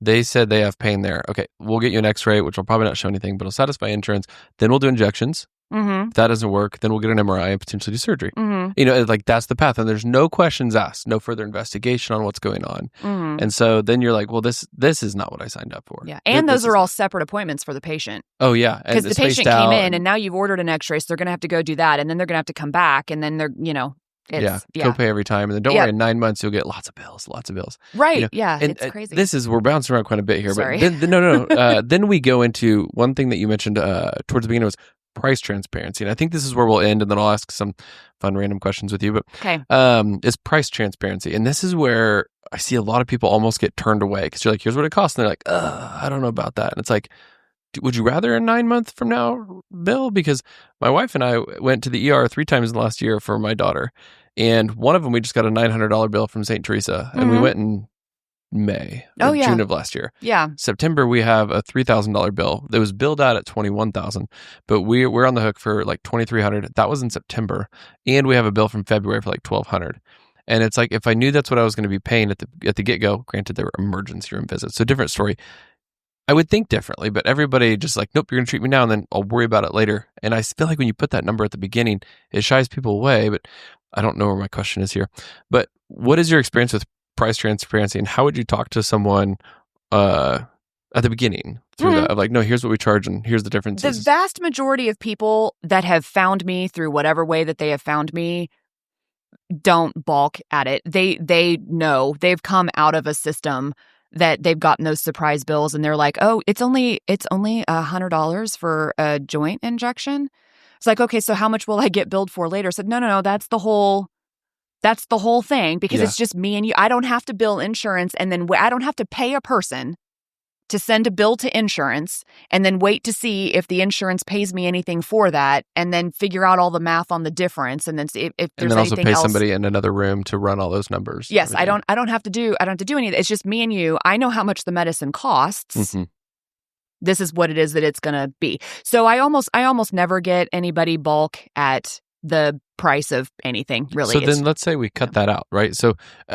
They said they have pain there. Okay, we'll get you an x-ray, which will probably not show anything, but it'll satisfy insurance. Then we'll do injections. If that doesn't work, then we'll get an MRI and potentially do surgery. Like that's the path. And there's no questions asked, no further investigation on what's going on. And so then you're like, well, this is not what I signed up for. Yeah. And those are all separate appointments for the patient. Oh, yeah. Because the patient came in and now you've ordered an x-ray, so they're going to have to go do that. And then they're going to have to come back. And then they're, copay every time. And then don't worry, in 9 months, you'll get lots of bills. Right. Yeah. And, it's crazy. We're bouncing around quite a bit here. Sorry. But no. Then we go into one thing that you mentioned towards the beginning was price transparency. And I think this is where we'll end, and then I'll ask some fun random questions with you. But is price transparency. And this is where I see a lot of people almost get turned away because you're like, here's what it costs. And they're like, I don't know about that. And it's like, would you rather a 9 month from now bill? Because my wife and I went to the ER 3 times in the last year for my daughter. And one of them, we just got a $900 bill from St. Teresa. And we went in May or June of last year. Yeah. September, we have a $3,000 bill that was billed out at $21,000, but we're on the hook for like $2,300. That was in September. And we have a bill from February for like $1,200. And it's like, if I knew that's what I was going to be paying at the get-go, granted there were emergency room visits, so different story. I would think differently, but everybody just like, nope, you're going to treat me now and then I'll worry about it later. And I feel like when you put that number at the beginning, it shies people away, but I don't know where my question is here. But what is your experience with price transparency, and how would you talk to someone at the beginning through that of like, no, here's what we charge and here's the differences? The vast majority of people that have found me through whatever way that they have found me don't balk at it. They know they've come out of a system that they've gotten those surprise bills and they're like, oh, it's only $100 for a joint injection. It's like, okay, so how much will I get billed for later? I said, no, that's the whole thing, because it's just me and you. I don't have to bill insurance, and then I don't have to pay a person to send a bill to insurance and then wait to see if the insurance pays me anything for that, and then figure out all the math on the difference, and then see if there's anything else. And then also pay somebody in another room to run all those numbers. Yes, I don't have to do any of that. It's just me and you. I know how much the medicine costs. This is what it is that it's going to be. So I almost never get anybody bulk at the price of anything, really. So then let's say we cut that out, right? So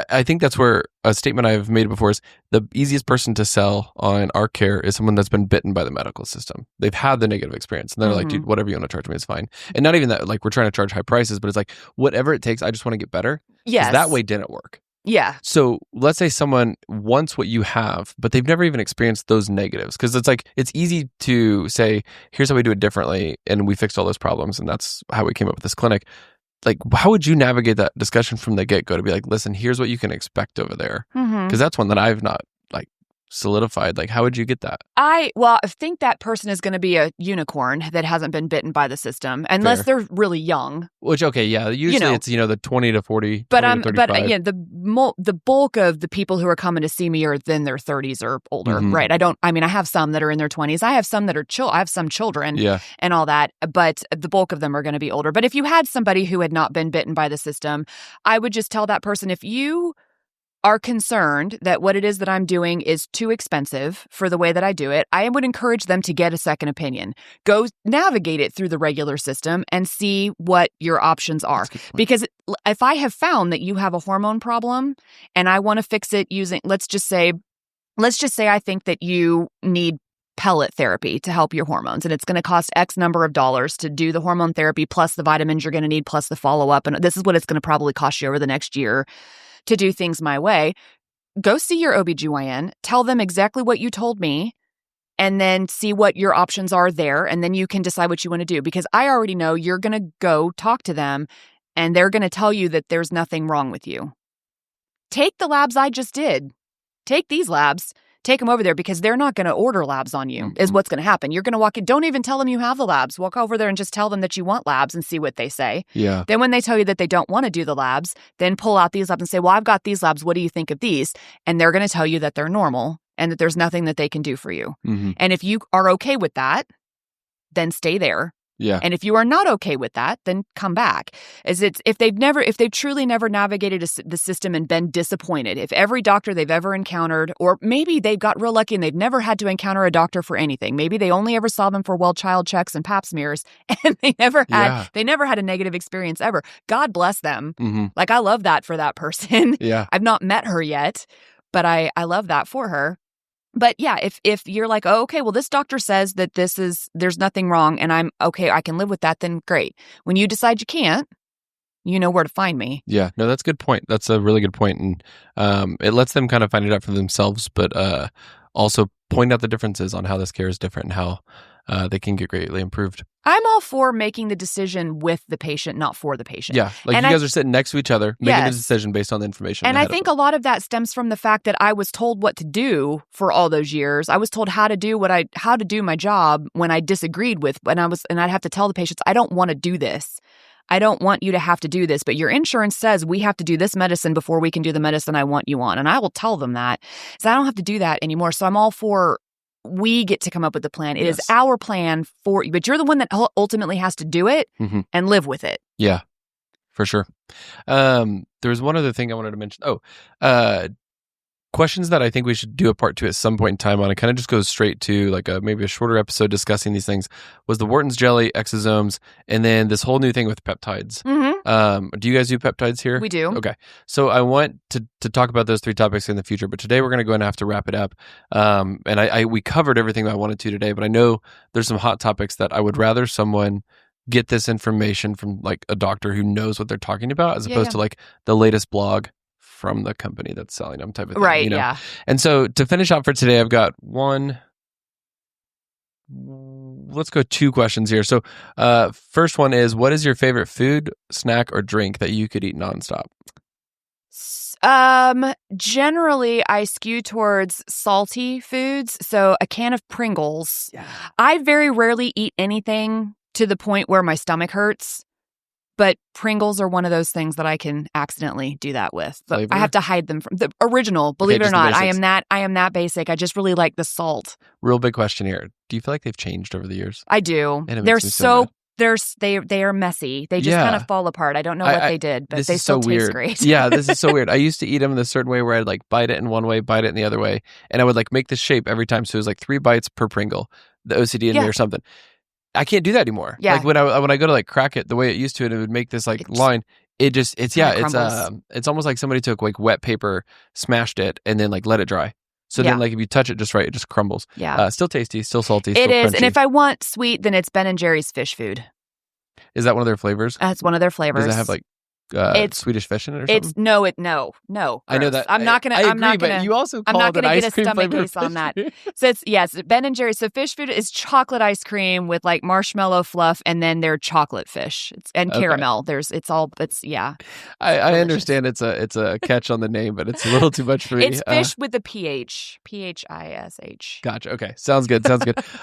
I think that's where a statement I've made before is the easiest person to sell on our care is someone that's been bitten by the medical system. They've had the negative experience and they're like, dude, whatever you want to charge me is fine. And not even that, like we're trying to charge high prices, but it's like, whatever it takes, I just want to get better. Yes. That way didn't work. Yeah. So let's say someone wants what you have, but they've never even experienced those negatives. Because it's like, it's easy to say, here's how we do it differently. And we fixed all those problems. And that's how we came up with this clinic. Like, how would you navigate that discussion from the get-go to be like, listen, here's what you can expect over there? Because that's one that I've not like solidified. Like, how would you get that? I think that person is going to be a unicorn that hasn't been bitten by the system, unless they're really young. Which, okay, yeah, usually it's the 20 to 40, but 20 to 35. yeah, the bulk of the people who are coming to see me are in their 30s or older, right? I have some that are in their 20s. I have some that are I have some children, and all that, but the bulk of them are going to be older. But if you had somebody who had not been bitten by the system, I would just tell that person, if you are concerned that what it is that I'm doing is too expensive for the way that I do it, I would encourage them to get a second opinion. Go navigate it through the regular system and see what your options are. Because if I have found that you have a hormone problem and I want to fix it using, let's just say I think that you need pellet therapy to help your hormones, and it's going to cost X number of dollars to do the hormone therapy plus the vitamins you're going to need plus the follow-up, and this is what it's going to probably cost you over the next year to do things my way. Go see your OBGYN, tell them exactly what you told me, and then see what your options are there, and then you can decide what you want to do. Because I already know you're going to go talk to them, and they're going to tell you that there's nothing wrong with you. Take the labs I just did. Take these labs. Take them over there, because they're not going to order labs on you, is what's going to happen. You're going to walk in. Don't even tell them you have the labs. Walk over there and just tell them that you want labs and see what they say. Yeah. Then when they tell you that they don't want to do the labs, then pull out these labs and say, well, I've got these labs. What do you think of these? And they're going to tell you that they're normal and that there's nothing that they can do for you. And if you are okay with that, then stay there. Yeah. And if you are not okay with that, then come back. If they've truly never navigated the system and been disappointed, if every doctor they've ever encountered, or maybe they got real lucky and they've never had to encounter a doctor for anything. Maybe they only ever saw them for child checks and pap smears, and they never had a negative experience ever. God bless them. Like, I love that for that person. Yeah. I've not met her yet, but I love that for her. But yeah, if you're like, oh, okay, well, this doctor says that there's nothing wrong and I'm okay, I can live with that, then great. When you decide you can't, you know where to find me. Yeah, no, that's a good point. That's a really good point. And it lets them kind of find it out for themselves, but also point out the differences on how this care is different and how they can get greatly improved. I'm all for making the decision with the patient, not for the patient. Yeah, like you guys are sitting next to each other, making the decision based on the information. And I think a lot of that stems from the fact that I was told what to do for all those years. I was told how to do my job when I disagreed with, and I'd have to tell the patients, I don't want to do this. I don't want you to have to do this, but your insurance says we have to do this medicine before we can do the medicine I want you on. And I will tell them that. So I don't have to do that anymore. So I'm all for, we get to come up with the plan. It is our plan for you, but you're the one that ultimately has to do it and live with it. Yeah, for sure. There was one other thing I wanted to mention. Questions that I think we should do a part 2 at some point in time on. It kind of just goes straight to like maybe a shorter episode discussing these things. Was the Wharton's jelly, exosomes, and then this whole new thing with peptides. Do you guys do peptides here? We do. Okay. So I want to talk about those 3 topics in the future, but today we're going to go and have to wrap it up. And we covered everything I wanted to today, but I know there's some hot topics that I would rather someone get this information from like a doctor who knows what they're talking about as opposed to like the latest blog from the company that's selling them type of thing. Right, yeah. And so to finish out for today, I've got let's go 2 questions here. So first one is, what is your favorite food, snack, or drink that you could eat nonstop? Generally, I skew towards salty foods. So a can of Pringles. Yeah. I very rarely eat anything to the point where my stomach hurts. But Pringles are one of those things that I can accidentally do that with. But Flavor? I have to hide them from the original. Believe it or not, I am that basic. I just really like the salt. Real big question here. Do you feel like they've changed over the years? I do. And it makes me they are messy. They just kind of fall apart. I don't know what they did, but they still taste great. Yeah, this is so weird. I used to eat them in a certain way where I'd like bite it in one way, bite it in the other way, and I would like make the shape every time. So it was like 3 bites per Pringle, the OCD in me or something. I can't do that anymore. Yeah. Like when I go to like crack it the way it used to, and it would make this like line. It's almost like somebody took like wet paper, smashed it, and then like let it dry. So then like if you touch it just right, it just crumbles. Yeah. Still tasty, still salty, still crunchy. And if I want sweet, then it's Ben & Jerry's fish food. Is that one of their flavors? That's one of their flavors. Does it have like Swedish fish in it or something? No. I know that. I'm not gonna. But you also call it an get ice a cream stomach flavor ache on that. So it's Ben & Jerry's. So fish food is chocolate ice cream with like marshmallow fluff, and then their chocolate fish and caramel. I understand it's a catch on the name, but it's a little too much for me. It's fish with the PH, PHISH. Gotcha. Okay, sounds good.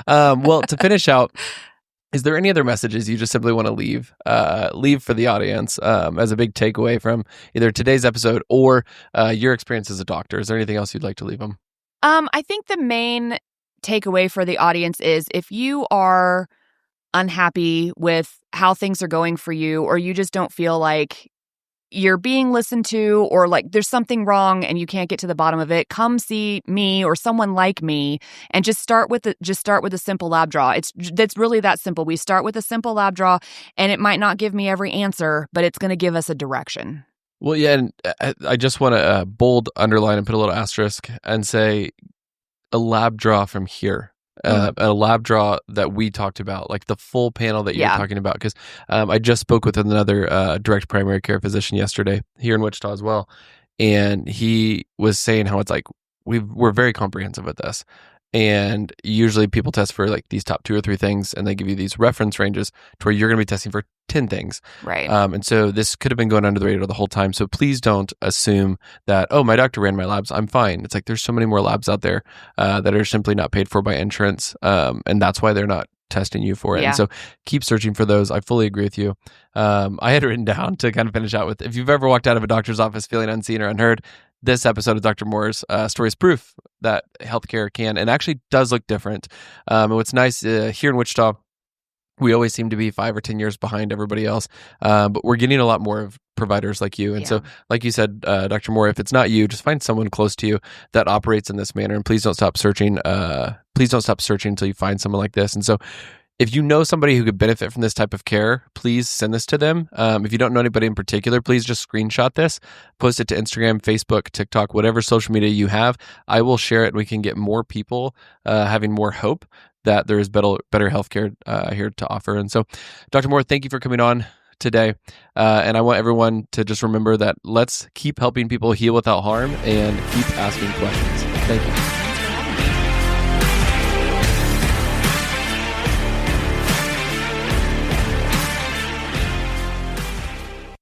Well, to finish out. Is there any other messages you just simply want to leave for the audience as a big takeaway from either today's episode or your experience as a doctor? Is there anything else you'd like to leave them? I think the main takeaway for the audience is if you are unhappy with how things are going for you, or you just don't feel like you're being listened to, or like there's something wrong and you can't get to the bottom of it, come see me or someone like me and just start with a simple lab draw. That's really that simple. We start with a simple lab draw, and it might not give me every answer, but it's going to give us a direction. Well, yeah, and I just want to bold, underline, and put a little asterisk and say a lab draw from here. A lab draw that we talked about, like the full panel that you're talking about, because I just spoke with another direct primary care physician yesterday here in Wichita as well, and he was saying how it's like we're very comprehensive with this, and usually people test for like these top 2 or 3 things, and they give you these reference ranges to where you're going to be testing for 10 things. Right. And so this could have been going under the radar the whole time. So please don't assume that, oh, my doctor ran my labs, I'm fine. It's like there's so many more labs out there that are simply not paid for by insurance. And that's why they're not testing you for it. Yeah. And so keep searching for those. I fully agree with you. I had written down to kind of finish out with, if you've ever walked out of a doctor's office feeling unseen or unheard, this episode of Dr. Moore's story is proof that healthcare can and actually does look different. And what's nice here in Wichita, we always seem to be 5 or 10 years behind everybody else, but we're getting a lot more of providers like you. And so, like you said, Dr. Moore, if it's not you, just find someone close to you that operates in this manner, and please don't stop searching. Please don't stop searching until you find someone like this. And so, if you know somebody who could benefit from this type of care, please send this to them. If you don't know anybody in particular, please just screenshot this, post it to Instagram, Facebook, TikTok, whatever social media you have. I will share it, and we can get more people having more hope that there is better healthcare here to offer. And so, Dr. Moore, thank you for coming on today. And I want everyone to just remember that let's keep helping people heal without harm and keep asking questions. Thank you.